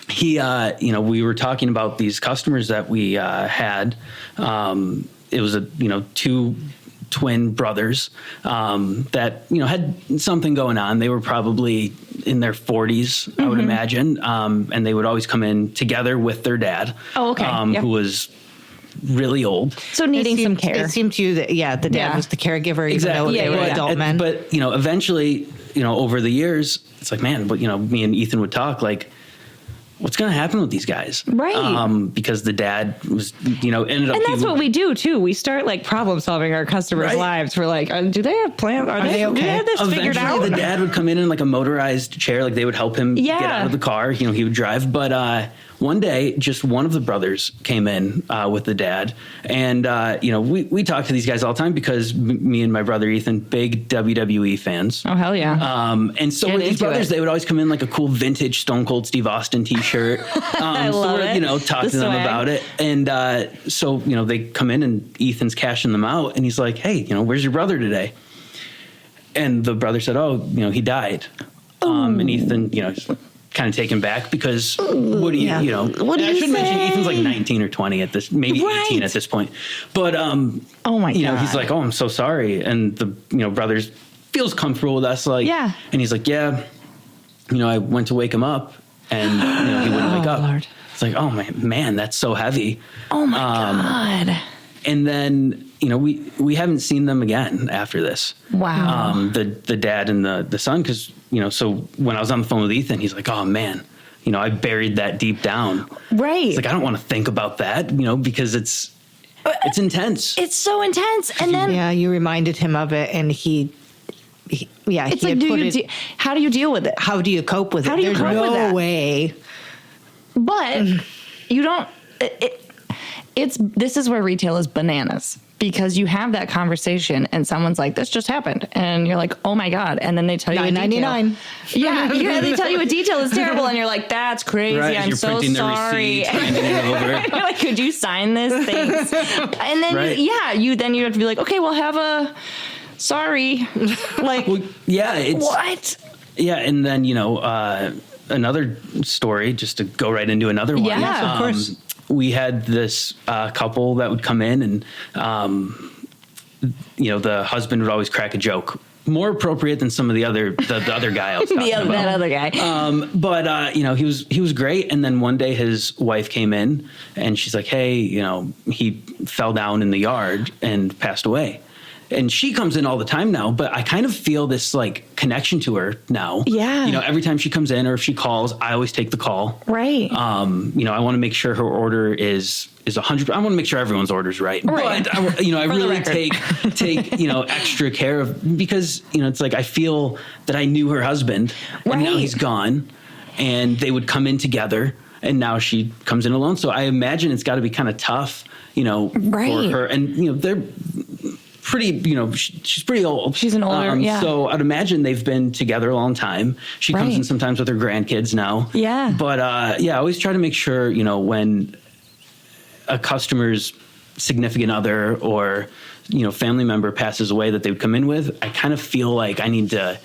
he, we were talking about these customers that we had. It was two twin brothers that had something going on. They were probably in their 40s, I would imagine, and they would always come in together with their dad. Oh, okay. Yep. Who was really old. So needing some care. It seemed to you that, the dad Yeah. was the caregiver, even Exactly. though they were Yeah. adult men. But eventually, over the years, it's like, man, but me and Ethan would talk like, what's going to happen with these guys? Right. Because the dad was, ended up. And that's what we do too. We start like problem solving our customers' Right. lives. We're like, do they have plans? Are they they Do they okay? have this figured out? Eventually, the dad would come in like a motorized chair, like they would help him Yeah. get out of the car. He would drive. But one day, just one of the brothers came in with the dad, and we talk to these guys all the time because me and my brother Ethan, big WWE fans. Oh hell yeah! And so Get were these into brothers. it. They would always come in like a cool vintage Stone Cold Steve Austin T-shirt. I so love we're, it. talk The to them swag. about it, and so they come in and Ethan's cashing them out, and he's like, "Hey, where's your brother today?" And the brother said, "Oh, he died." And Ethan, kind of taken back because what do you, What do I you should mention say? Ethan's like 19 or 20 at this, maybe Right. 18 at this point. But Oh my God. he's like, "Oh, I'm so sorry," and the brothers feels comfortable with us, like, Yeah. and he's like, "Yeah, I went to wake him up, and he wouldn't wake up." Lord. It's like, "Oh man, that's so heavy." Oh my God! And then we haven't seen them again after this. Wow. The dad and the son, because so when I was on the phone with Ethan, he's like, "Oh man, I buried that deep down." Right. It's like, I don't want to think about that, because it's intense. It's so intense, and then yeah, you reminded him of it, and he it's he like, had put it. how do you deal with it? How do you cope with it? How do you There's cope no with that? way. But you don't. This is where retail is bananas, because you have that conversation and someone's like, "This just happened," and you're like, "Oh my God!" And then they tell you a detail. $9.99. Yeah, they tell you a detail is terrible, and you're like, "That's crazy. Right, I'm you're so printing the sorry." receipt, handing it over. And you're like, "Could you sign this?" Thanks. And then Right. you have to be like, "Okay, well, have a sorry." Like, Well, yeah, it's what? yeah, and then another story, just to go right into another one. Yeah, of course. We had this couple that would come in, and the husband would always crack a joke, more appropriate than some of the other guy I was talking about. That other guy. But he was great. And then one day his wife came in, and she's like, "Hey, he fell down in the yard and passed away." And she comes in all the time now, but I kind of feel this like connection to her now. Yeah. Every time she comes in or if she calls, I always take the call. Right. I want to make sure her order is 100. I want to make sure everyone's order is right. Right. But I For the really record. take extra care of, because it's like I feel that I knew her husband, and now Right. he's gone, and they would come in together, and now she comes in alone. So I imagine it's got to be kind of tough, Right. for her, and they're pretty, she's pretty old. She's an older, yeah. So I'd imagine they've been together a long time. She comes Right. in sometimes with her grandkids now. Yeah. But I always try to make sure, when a customer's significant other or, family member passes away that they would come in with, I kind of feel like I need to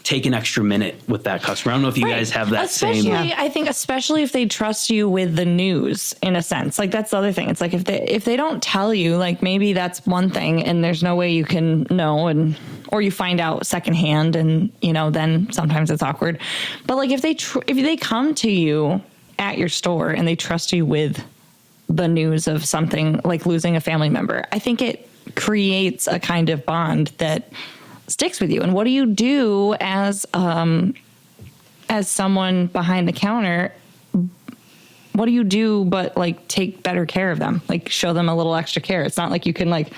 take an extra minute with that customer. I don't know if you guys have that especially, same. I think especially if they trust you with the news, in a sense. Like, that's the other thing. It's like if they don't tell you, like, maybe that's one thing and there's no way you can know, or you find out secondhand, and then sometimes it's awkward. But like, if they come to you at your store and they trust you with the news of something like losing a family member, I think it creates a kind of bond that sticks with you. And what do you do as someone behind the counter? What do you do but like take better care of them? Like show them a little extra care. It's not like you can like,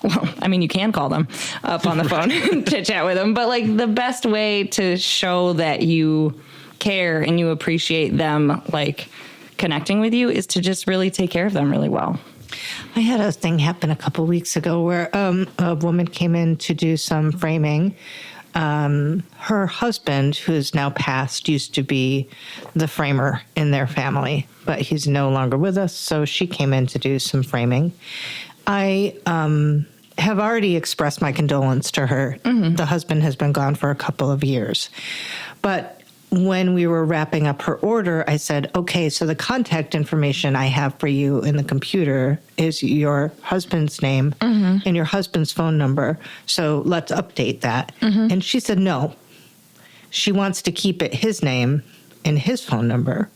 well, I mean, you can call them up on the phone and chit chat with them, but like the best way to show that you care and you appreciate them, like connecting with you, is to just really take care of them really well. I had a thing happen a couple weeks ago where a woman came in to do some framing. Her husband, who's now passed, used to be the framer in their family, but he's no longer with us. So she came in to do some framing. I have already expressed my condolence to her. Mm-hmm. The husband has been gone for a couple of years. But when we were wrapping up her order, I said, okay, so the contact information I have for you in the computer is your husband's name mm-hmm. and your husband's phone number. So let's update that. Mm-hmm. And she said, no, she wants to keep it his name and his phone number.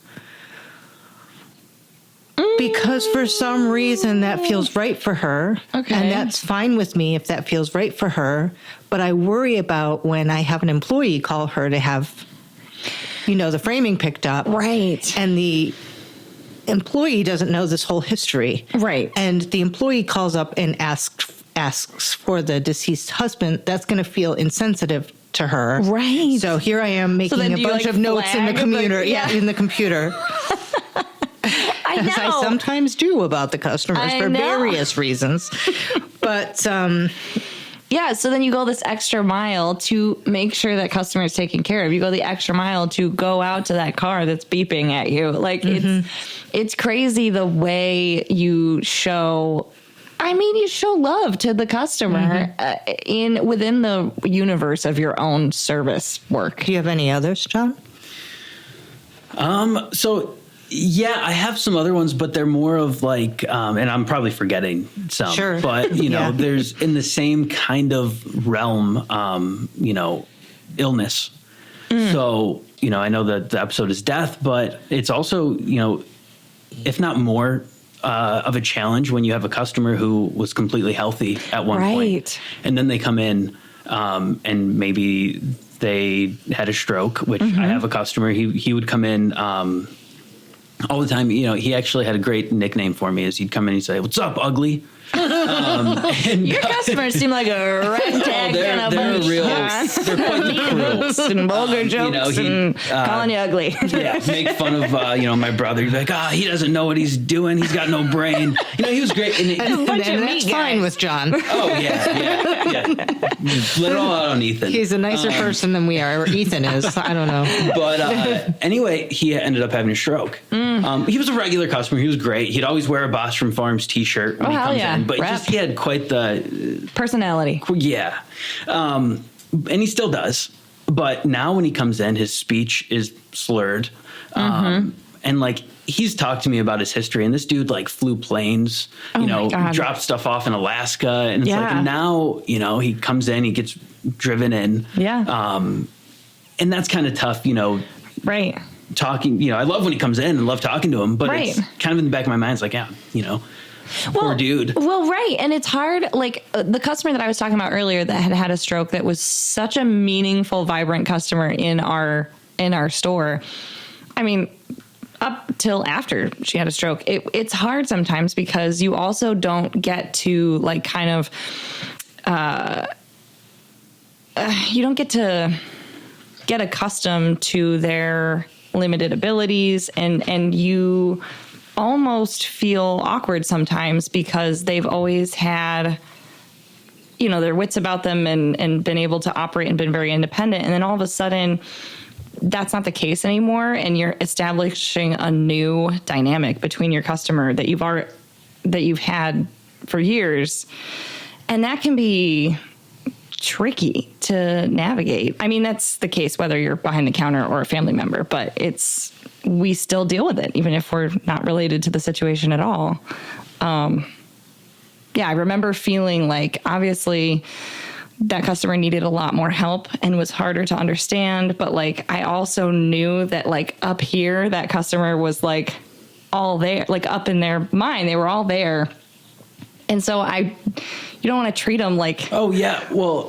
Because for some reason that feels right for her. Okay. And that's fine with me if that feels right for her. But I worry about when I have an employee call her to have, the framing picked up. Right. And the employee doesn't know this whole history. Right. And the employee calls up and asks for the deceased husband. That's going to feel insensitive to her. Right. So here I am making a bunch of notes in the computer. In the computer. I know. As I sometimes do about the customers for various reasons. But yeah, so then you go this extra mile to make sure that customer is taken care of. You go the extra mile to go out to that car that's beeping at you. Like mm-hmm. it's crazy the way you show. I mean, you show love to the customer mm-hmm. Within the universe of your own service work. Do you have any others, John? So. Yeah, I have some other ones, but they're more of like, and I'm probably forgetting some. Sure. But, there's in the same kind of realm, illness. Mm. So, I know that the episode is death, but it's also, if not more of a challenge when you have a customer who was completely healthy at one point. And then they come in and maybe they had a stroke, which mm-hmm. I have a customer, he would come in all the time. He actually had a great nickname for me. Is he'd come in and he'd say, "What's up, ugly?" And your customers seem like a ragtag kind of bunch. They're quite the crew. And vulgar jokes and calling you ugly. Yeah, make fun of my brother. He's like, he doesn't know what he's doing. He's got no brain. He was great. And that's fine with John. Oh yeah. Let it all out on Ethan. He's a nicer person than we are. Or Ethan is. I don't know. But anyway, he ended up having a stroke. He was a regular customer. He was great. He'd always wear a Bostrom Farms t-shirt when he comes in. But he had quite the personality. Yeah. And he still does. But now when he comes in, his speech is slurred. Mm-hmm. And he's talked to me about his history, and this dude flew planes, dropped stuff off in Alaska. And it's now, he comes in, he gets driven in. Yeah. And that's kind of tough, right. Talking, I love when he comes in and love talking to him, but it's kind of in the back of my mind. It's like, poor dude. Well, right. And it's hard. The customer that I was talking about earlier that had a stroke, that was such a meaningful, vibrant customer in our store. I mean, up till after she had a stroke, it's hard sometimes because you also don't get to you don't get to get accustomed to their limited abilities, and you almost feel awkward sometimes because they've always had, their wits about them and been able to operate and been very independent. And then all of a sudden that's not the case anymore. And you're establishing a new dynamic between your customer that you've had for years. And that can be tricky to navigate. I mean, that's the case whether you're behind the counter or a family member, but we still deal with it, even if we're not related to the situation at all. I remember feeling obviously that customer needed a lot more help and was harder to understand. But I also knew that up here, that customer was all there, up in their mind, they were all there. And so you don't want to treat them oh yeah, well,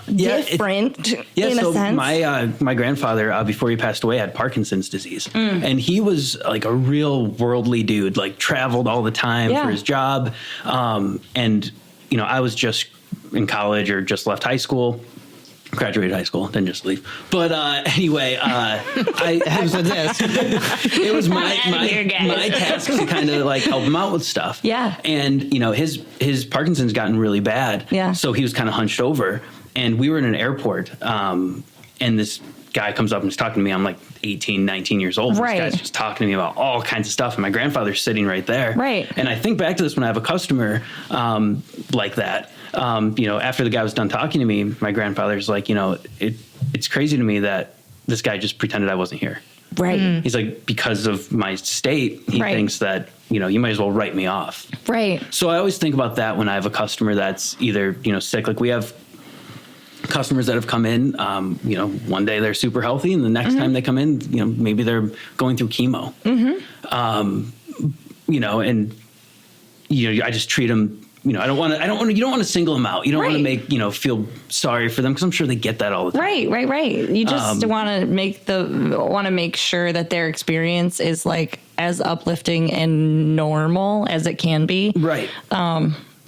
different in a sense. My grandfather, before he passed away, had Parkinson's disease, and he was like a real worldly dude, like traveled all the time for his job. And I was just in college or just left high school. Graduated high school, didn't just leave. But anyway, it was my task to kind of like help him out with stuff. Yeah. And his Parkinson's gotten really bad. Yeah. So he was kind of hunched over, and we were in an airport, and this guy comes up and is talking to me. I'm like 18, 19 years old. Right. This guy's just talking to me about all kinds of stuff, and my grandfather's sitting right there. Right. And I think back to this when I have a customer like that. After the guy was done talking to me, my grandfather's like, it's crazy to me that this guy just pretended I wasn't here. Right. He's like, because of my state, he thinks that, you might as well write me off. Right. So I always think about that when I have a customer that's either, sick. Like we have customers that have come in, one day they're super healthy, and the next time they come in, maybe they're going through chemo. I just treat them. You don't want to single them out. You don't want to make, feel sorry for them, because I'm sure they get that all the time. Right. You just want to make sure that their experience is like as uplifting and normal as it can be. Right.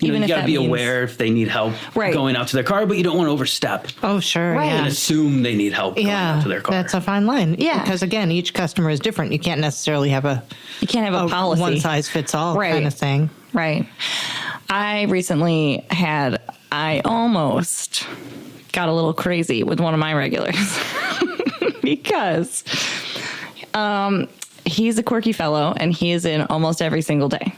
You got to be aware if they need help going out to their car, but you don't want to overstep. Oh, sure. Right. And Yeah. assume they need help going out to their car. That's a fine line. Yeah. Because again, each customer is different. You can't necessarily have a policy. one size fits all kind of thing. Right. I recently I almost got a little crazy with one of my regulars because he's a quirky fellow, and he is in almost every single day.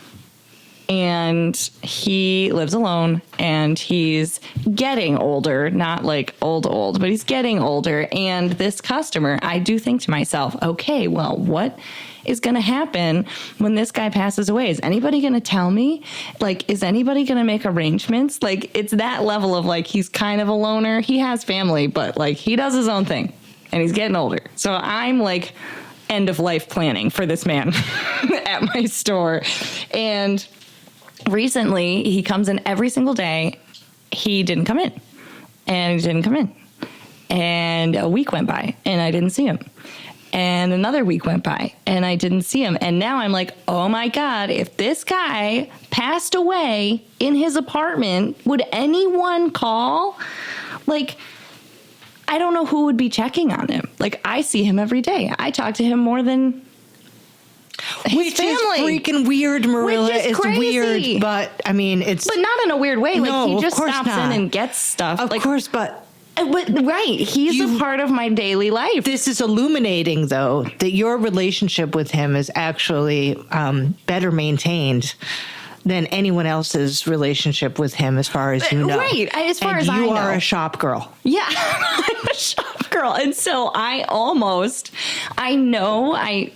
And he lives alone, and he's getting older, not like old, but he's getting older. And this customer, I do think to myself, okay, well, what is going to happen when this guy passes away? Is anybody going to tell me? Like, is anybody going to make arrangements? Like, it's that level of like, he's kind of a loner. He has family, but like he does his own thing, and he's getting older. So I'm like end of life planning for this man at my store. And recently he comes in every single day. He didn't come in, and and a week went by and I didn't see him. And another week went by and I didn't see him. And now I'm like, oh my God, if this guy passed away in his apartment, would anyone call? Like, I don't know who would be checking on him. Like, I see him every day. I talk to him more than his family. Is freaking weird, Marilla. Which is It's crazy. weird, but I mean, it's... But not in a weird way. No, Like, he of just course stops not. in and gets stuff. Of like, course, but... Right. He's a part of my daily life. This is illuminating, though, that your relationship with him is actually better maintained than anyone else's relationship with him, as far as you know. Right. As far as I know. You are a shop girl. Yeah, I'm a shop girl. And so I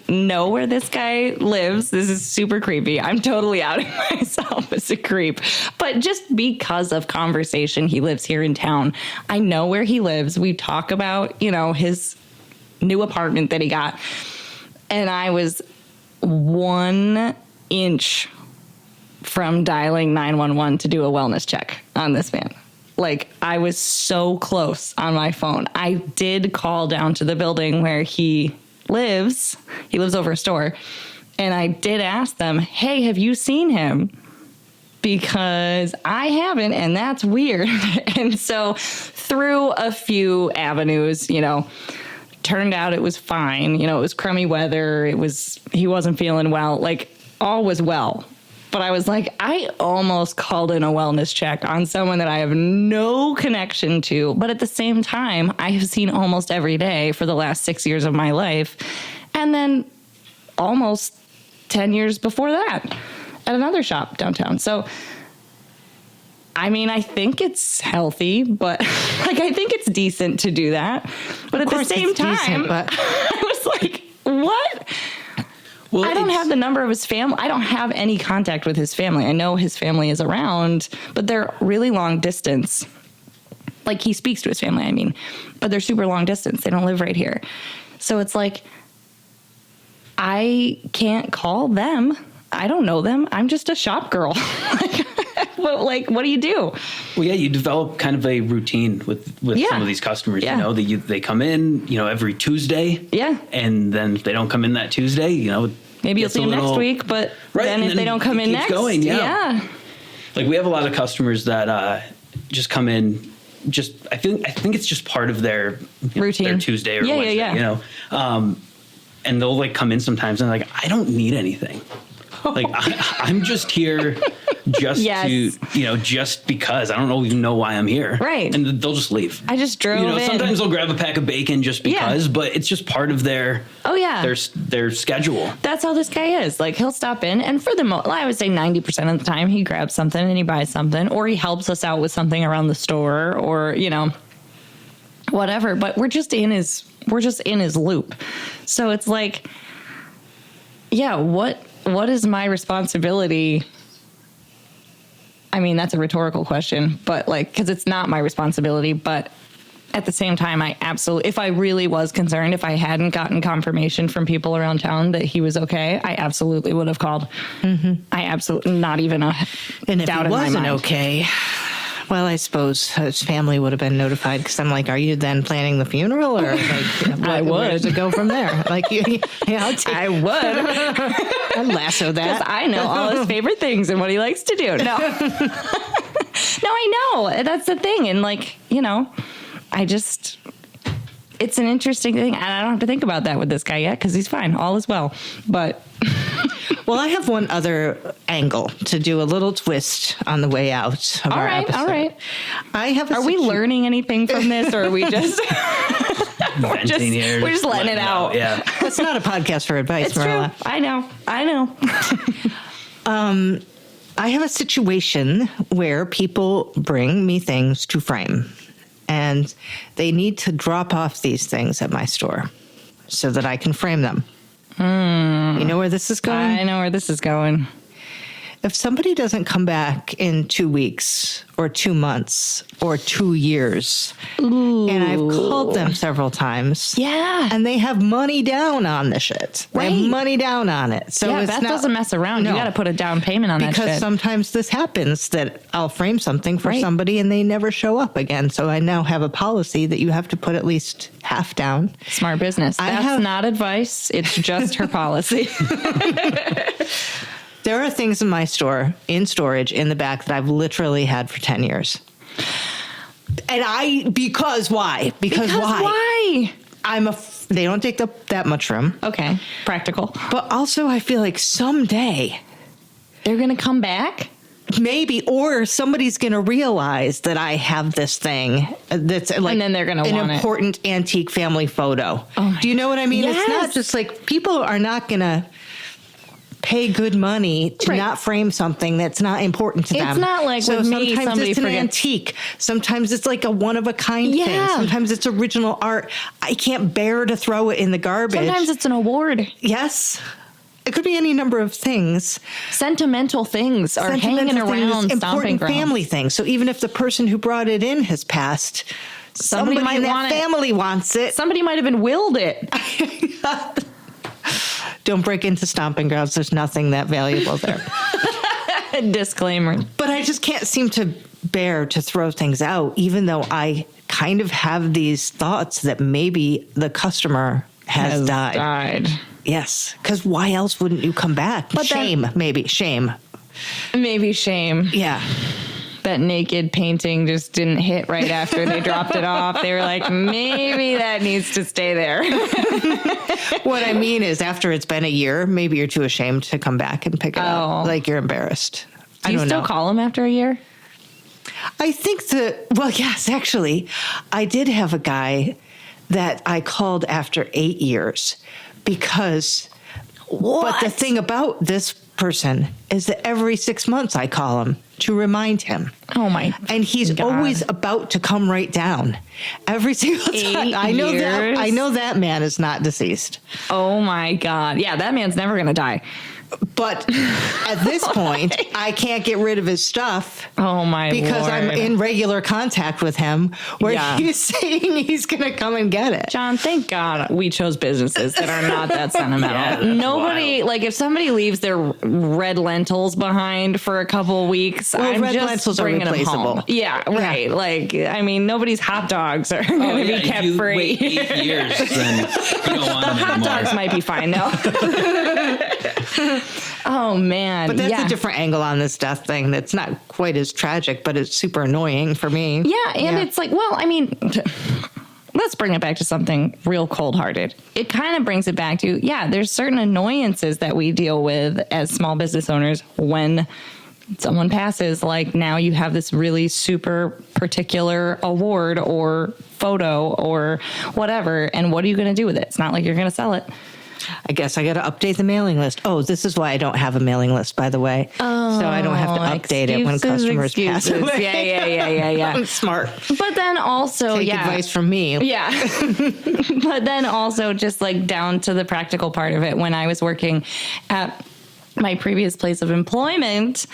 know where this guy lives. This is super creepy. I'm totally outing myself as a creep. But just because of conversation, he lives here in town. I know where he lives. We talk about, his new apartment that he got. And I was 1 inch from dialing 911 to do a wellness check on this man. Like, I was so close on my phone. I did call down to the building where he lives. He lives over a store. And I did ask them, hey, have you seen him? Because I haven't, and that's weird. And so through a few avenues, turned out it was fine. It was crummy weather. He wasn't feeling well. Like, all was well. But I was like, I almost called in a wellness check on someone that I have no connection to. But at the same time, I have seen almost every day for the last 6 years of my life. And then almost 10 years before that at another shop downtown. So, I mean, I think it's healthy, but I think it's decent to do that. But at the same time, decent, but... I was like, what? Well, I don't have the number of his family. I don't have any contact with his family. I know his family is around, but they're really long distance. Like, he speaks to his family, but they're super long distance. They don't live right here. So it's like, I can't call them. I don't know them. I'm just a shop girl. But like, what do you do? Well, yeah, you develop kind of a routine with Yeah. some of these customers. Yeah. You know, they come in, you know, every Tuesday. Yeah. And then if they don't come in that Tuesday, you know, Maybe you'll gets see a them next little- week, but Right, then and if they then don't come it in keeps next, going, yeah. Like we have a lot of customers that just come in. I think it's just part of their Routine. their Tuesday or Yeah, Wednesday, yeah. you know. And they'll like come in sometimes and like, I don't need anything. Like I'm just here just Yes. to, you know, just because I don't even know why I'm here. Right. And they'll just leave. I just drove You know, in. sometimes they'll grab a pack of bacon just Yeah. because, but it's just part of their Oh, yeah. their schedule. That's how this guy is. Like, he'll stop in, and for the most, I would say 90% of the time, he grabs something and he buys something, or he helps us out with something around the store, or, you know, whatever. But we're just in his loop. So it's like, yeah, what is my responsibility? I mean, that's a rhetorical question, but like, because it's not my responsibility, but at the same time, if I really was concerned, if I hadn't gotten confirmation from people around town that he was okay, I absolutely would have called. I absolutely, not even a And if doubt he in my wasn't mind. okay, well, I suppose his family would have been notified, because I'm like, are you then planning the funeral, or like, I where would. does it go from there? Like, I would. I'd lasso Because that. I know all his favorite things and what he likes to do. No. No, I know. That's the thing. And like, you know, it's an interesting thing. And I don't have to think about that with this guy yet, because he's fine. All is well. But Well, I have one other angle to do a little twist on the way out of our episode. all right. I have. Are we learning anything from this, or are we just Venting here, we're just letting it out? Yeah. It's not a podcast for advice, It's Marilla. true. I know. I have a situation where people bring me things to frame, and they need to drop off these things at my store so that I can frame them. You know where this is going? I know where this is going. If somebody doesn't come back in 2 weeks or 2 months or 2 years, and I've called them several times, Yeah. and they have money down on the shit. They Right. have money down on it. So Yeah, it's Beth not, doesn't mess around. No. You got to put a down payment on that Because shit. sometimes this happens, that I'll frame something for Right. somebody and they never show up again. So I now have a policy that you have to put at least half down. Smart business. I That's have- not advice. It's just her policy. There are things in my store, in storage, in the back, that I've literally had for 10 years. And because why? Because why? Why? They don't take up that much room. Okay. Practical. But also I feel like someday, They're going to come back? maybe, or somebody's going to realize that I have this thing that's like, And then they're gonna an want it. important antique family photo. Do you know what I mean? It's not Yes. just like, people are not going to pay good money to Right. not frame something that's not important to them. It's not like so with me, sometimes somebody it's an forgets- antique. Sometimes it's like a one of a kind thing. Yeah. Sometimes it's original art. I can't bear to throw it in the garbage. Sometimes it's an award. Yes. It could be any number of things. Sentimental things are hanging Sentimental things, around stomping important grounds. family things. So even if the person who brought it in has passed, somebody might in that want it. family wants it. Somebody might have been willed it. Don't break into stomping grounds. There's nothing that valuable there. Disclaimer. But I just can't seem to bear to throw things out, even though I kind of have these thoughts that maybe the customer has died. Yes. Because why else wouldn't you come back? But then- Maybe. Shame. Maybe shame. Yeah. That naked painting just didn't hit right after they dropped it off. They were like, maybe that needs to stay there. What I mean is, after it's been a year, maybe you're too ashamed to come back and pick it up. Like, you're embarrassed. Do you still call them after a year? I think well, yes, actually, I did have a guy that I called after 8 years because, but the thing about this person is that every 6 months I call him to remind him. Oh my. And he's God. always about to come right down every single time. 8 I years? know that man is not deceased. Oh my God. Yeah, that man's never going to die. But at this point, I can't get rid of his stuff. Oh my Because Lord. I'm in regular contact with him where Yeah. he's saying he's going to come and get it. John, thank God we chose businesses that are not that sentimental. Yeah, that's Nobody, wild. like if somebody leaves their red lentils behind for a couple of weeks, Well, I'm red just lentils are bringing them replaceable. home. Yeah, right. Like, I mean, nobody's hot dogs are going to be if kept you free. wait 8 years, then you don't want them Hot anymore. dogs might be fine, no. Oh man, But that's yeah. a different angle on this death thing. That's not quite as tragic, but it's super annoying for me. Yeah, and it's like, well, I mean, let's bring it back to something real cold-hearted. It kind of brings it back to, yeah, there's certain annoyances that we deal with as small business owners when someone passes. Like now you have this really super particular award or photo or whatever, and what are you going to do with it? It's not like you're going to sell it. I guess I got to update the mailing list. Oh, this is why I don't have a mailing list, by the way. So I don't have to update it when customers pass excuses. away. Yeah. I'm smart. But then also, Take advice from me. Yeah. But then also just like down to the practical part of it, when I was working at my previous place of employment,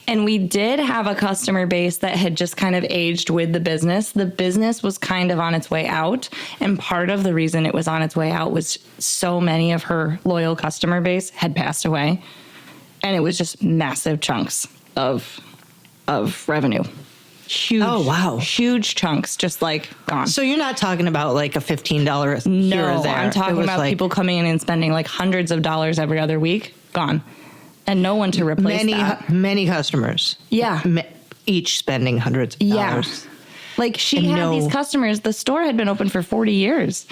and we did have a customer base that had just kind of aged with the business. The business was kind of on its way out. And part of the reason it was on its way out was so many of her loyal customer base had passed away. And it was just massive chunks of revenue. Huge. Oh, wow. Huge chunks, just like gone. So you're not talking about like a $15 here No, or there. I'm talking It was about like people coming in and spending like hundreds of dollars every other week, gone. And no one to replace that. many customers. Yeah. Each spending hundreds of Yeah. dollars. Like she And had no- these customers, the store had been open for 40 years.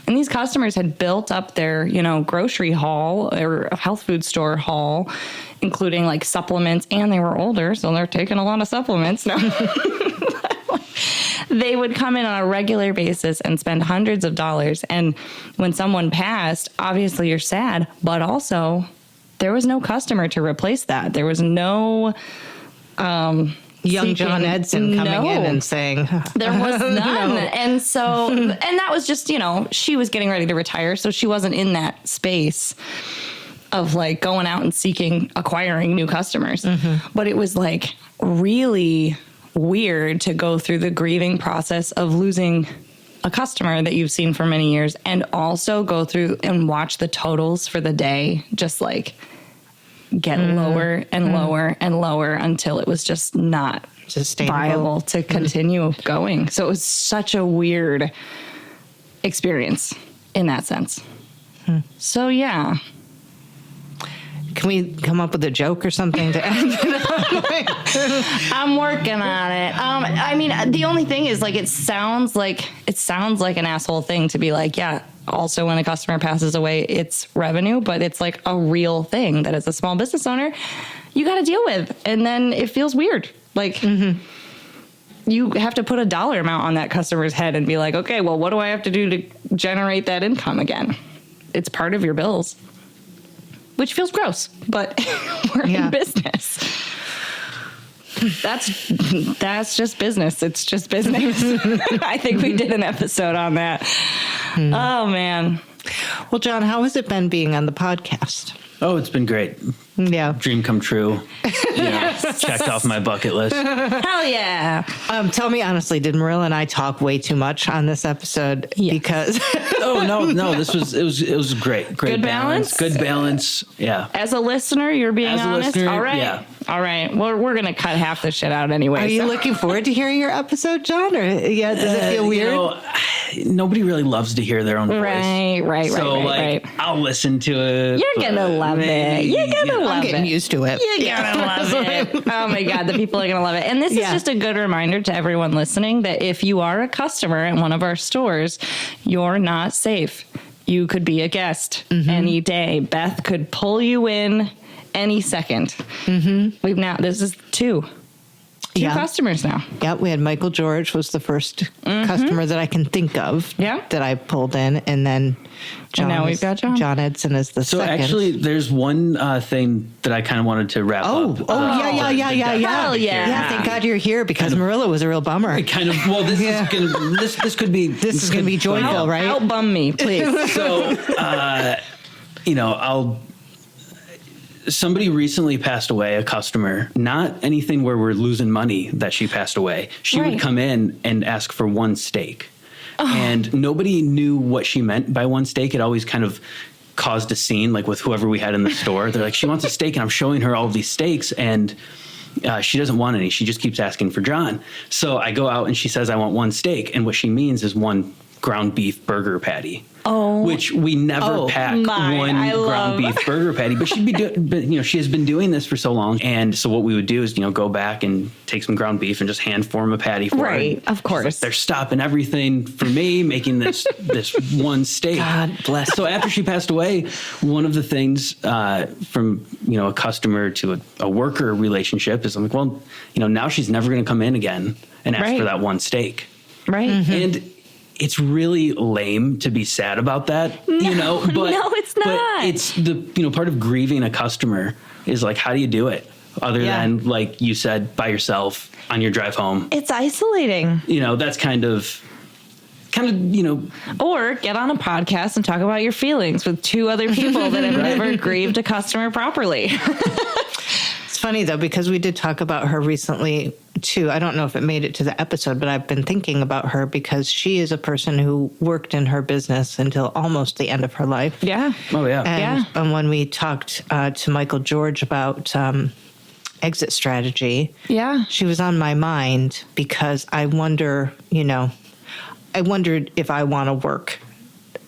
And these customers had built up their, grocery haul or health food store haul, including like supplements, and they were older, so they're taking a lot of supplements now. They would come in on a regular basis and spend hundreds of dollars. And when someone passed, obviously you're sad, but also there was no customer to replace that. There was no Young seeking- John Edson coming in No. and saying, There was none. No. And so, and that was just, she was getting ready to retire. So she wasn't in that space of like going out and acquiring new customers. But it was like really weird to go through the grieving process of losing a customer that you've seen for many years, and also go through and watch the totals for the day just like get lower and lower and lower until it was just not Sustainable. viable to continue going. So it was such a weird experience in that sense. So yeah. can we come up with a joke or something to end it on? I'm working on it. I mean, the only thing is like it sounds like an asshole thing to be like, yeah, also when a customer passes away, it's revenue, but it's like a real thing that as a small business owner, you got to deal with. And then it feels weird. Like you have to put a dollar amount on that customer's head and be like, okay, well, what do I have to do to generate that income again? It's part of your bills, which feels gross, but we're Yeah. in business. That's just business. It's just business. I think we did an episode on that. Oh man. Well, John, how has it been being on the podcast? Oh, it's been great. Yeah. Dream come true. Checked off my bucket list. Hell yeah. Tell me honestly, did Marilla and I talk way too much on this episode? Yes. Because Oh no, it was great. Great Good balance? Good balance. Yeah. As a listener, you're being As a honest. listener, All right. yeah. All right. Well, we're going to cut half the shit out anyway. are you so- looking forward to hearing your episode, John? Or yeah, does it feel weird? Nobody really loves to hear their own voice. Right. So like, I'll listen to it. You're going to love it. You're going to I'm love getting it. used to it. You're gonna love it. Oh my God, the people are gonna love it. And this is Yeah. just a good reminder to everyone listening that if you are a customer at one of our stores, you're not safe. You could be a guest any day. Beth could pull you in any second. This is two Yeah. customers now. Yeah, we had Michael George was the first customer that I can think of Yeah. that I pulled in, and then John now we've got John. John Edson is the So second. actually, there's one thing that I kind of wanted to wrap Oh, up. yeah. Hell yeah. Yeah, thank God you're here because Marilla was a real bummer. Kind of. Well, this Yeah. is gonna. This could be. This is going to be joyful, right? Outbum me, please. So, I'll. somebody recently passed away, a customer, not anything where we're losing money that she passed away. She Right. would come in and ask for one steak. And nobody knew what she meant by one steak. It always kind of caused a scene, like with whoever we had in the store. They're like, she wants a steak, and I'm showing her all of these steaks, and she doesn't want any. She just keeps asking for John. So I go out and she says, I want one steak. And what she means is one ground beef burger patty. Oh, which we never pack one ground beef burger patty, but she has been doing this for so long. And so what we would do is, go back and take some ground beef and just hand form a patty for her. Right, of course. Like, they're stopping everything for me, making this one steak. God bless. So after she passed away, one of the things from, a customer to a worker relationship is I'm like, well, now she's never going to come in again and ask for that one steak. Right. And it's really lame to be sad about that, but no, it's not. But it's the, part of grieving a customer is like, how do you do it? Other than, like you said, by yourself on your drive home. It's isolating. That's kind of, Or get on a podcast and talk about your feelings with two other people that have never grieved a customer properly. It's funny, though, because we did talk about her recently, too. I don't know if it made it to the episode, but I've been thinking about her because she is a person who worked in her business until almost the end of her life. Yeah. Oh, yeah. And when we talked to Michael George about exit strategy, she was on my mind because I wonder, I wondered if I want to work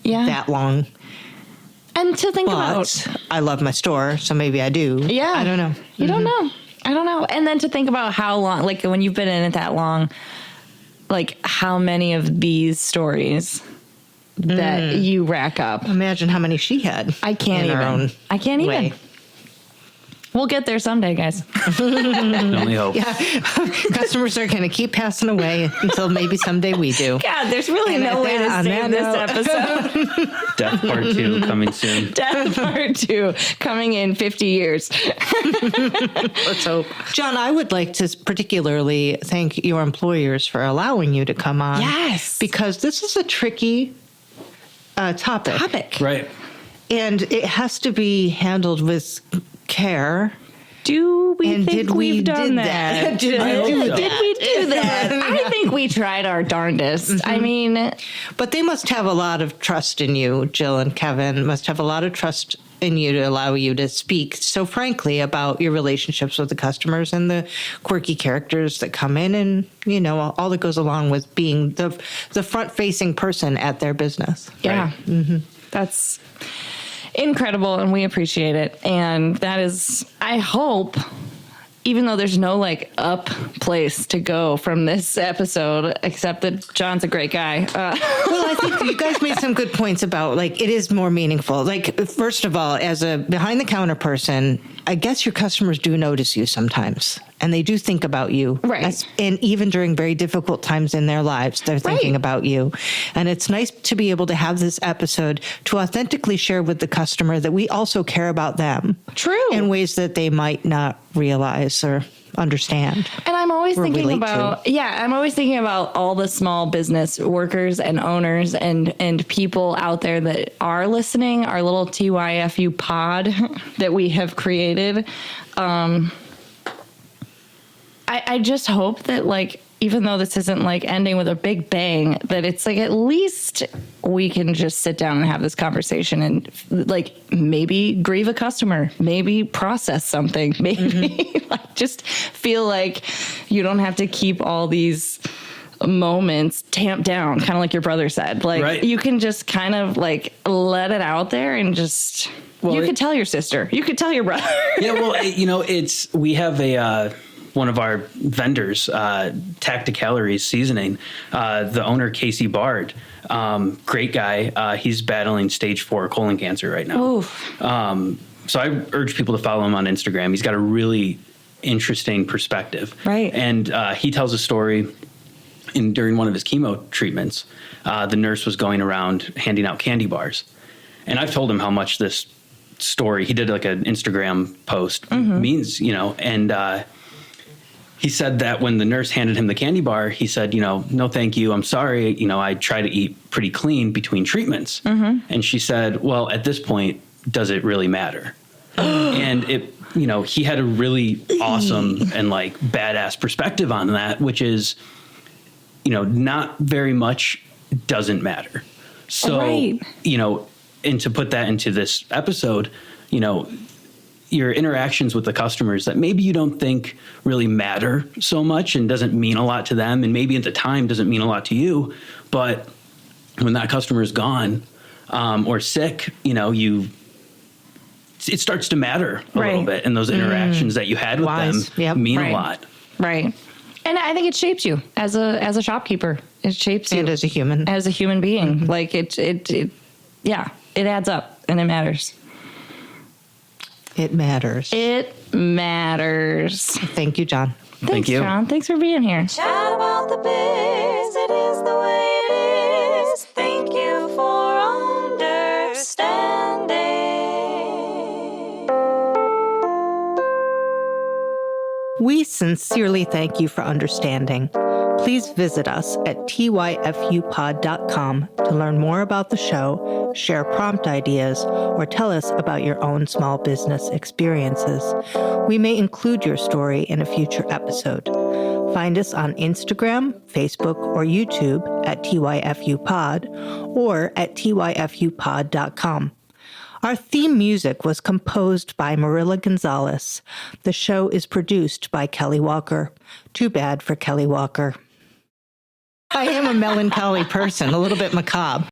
that long. And to think But about, I love my store, so maybe I do. Yeah. I don't know. You don't know. I don't know. And then to think about how long, like when you've been in it that long, like how many of these stories that you rack up. Imagine how many she had. I can't in her even. own I can't even. way. We'll get there someday, guys. Only hope. Yeah, customers are going to keep passing away until maybe someday we do. God, there's really no way to save this episode. Death Part 2 coming soon. Death Part 2 coming in 50 years. Let's hope. John, I would like to particularly thank your employers for allowing you to come on. Yes. Because this is a tricky topic. Right. And it has to be handled with care. Do we And think did we we've done did that? Did I hope so. Did we do that? I think we tried our darndest. I mean, But they must have a lot of trust in you, Jill and Kevin must have a lot of trust in you to allow you to speak so frankly about your relationships with the customers and the quirky characters that come in and, all that goes along with being the front-facing person at their business. yeah, that's incredible, and we appreciate it. And that is, I hope, even though there's no up place to go from this episode, except that John's a great guy. Well, I think you guys made some good points about it is more meaningful. First of all, as a behind the counter person, I guess your customers do notice you sometimes and they do think about you. Right. And even during very difficult times in their lives, they're thinking about you. And it's nice to be able to have this episode to authentically share with the customer that we also care about them. True. In ways that they might not realize or understand. And I'm always Or thinking relate about, I'm always thinking about all the small business workers and owners and people out there that are listening, our little TYFU pod that we have created. I just hope that even though this isn't ending with a big bang, that it's at least we can just sit down and have this conversation and maybe grieve a customer, maybe process something, maybe just feel like you don't have to keep all these moments tamped down, kind of like your brother said. Right. You can just kind of let it out there and just, you could tell your sister, you could tell your brother. Yeah, well, we have one of our vendors, Tacticalories Seasoning, the owner, Casey Bard, great guy. He's battling stage 4 colon cancer right now. So I urge people to follow him on Instagram. He's got a really interesting perspective. Right. And he tells a story during one of his chemo treatments. The nurse was going around handing out candy bars. And I've told him how much this story, he did an Instagram post, means, and he said that when the nurse handed him the candy bar, he said, no, thank you. I'm sorry. I try to eat pretty clean between treatments. And she said, well, at this point, does it really matter? And it he had a really awesome and like badass perspective on that, which is, not very much doesn't matter. So, Right. And to put that into this episode, your interactions with the customers that maybe you don't think really matter so much and doesn't mean a lot to them, and maybe at the time doesn't mean a lot to you, but when that customer is gone or sick, it starts to matter a little bit, and those interactions that you had with them mean a lot. Right. And I think it shapes you as a shopkeeper. It shapes you And as a human. being. Like it adds up and it matters. It matters. It matters. Thank you, John. Thank you, John. Thanks for being here. Chat about the biz, it is the way it is. Thank you for understanding. We sincerely thank you for understanding. Please visit us at tyfupod.com to learn more about the show, share prompt ideas, or tell us about your own small business experiences. We may include your story in a future episode. Find us on Instagram, Facebook, or YouTube at TYFUpod or at tyfupod.com. Our theme music was composed by Marilla Gonzalez. The show is produced by Kelly Walker. Too bad for Kelly Walker. I am a melancholy person, a little bit macabre.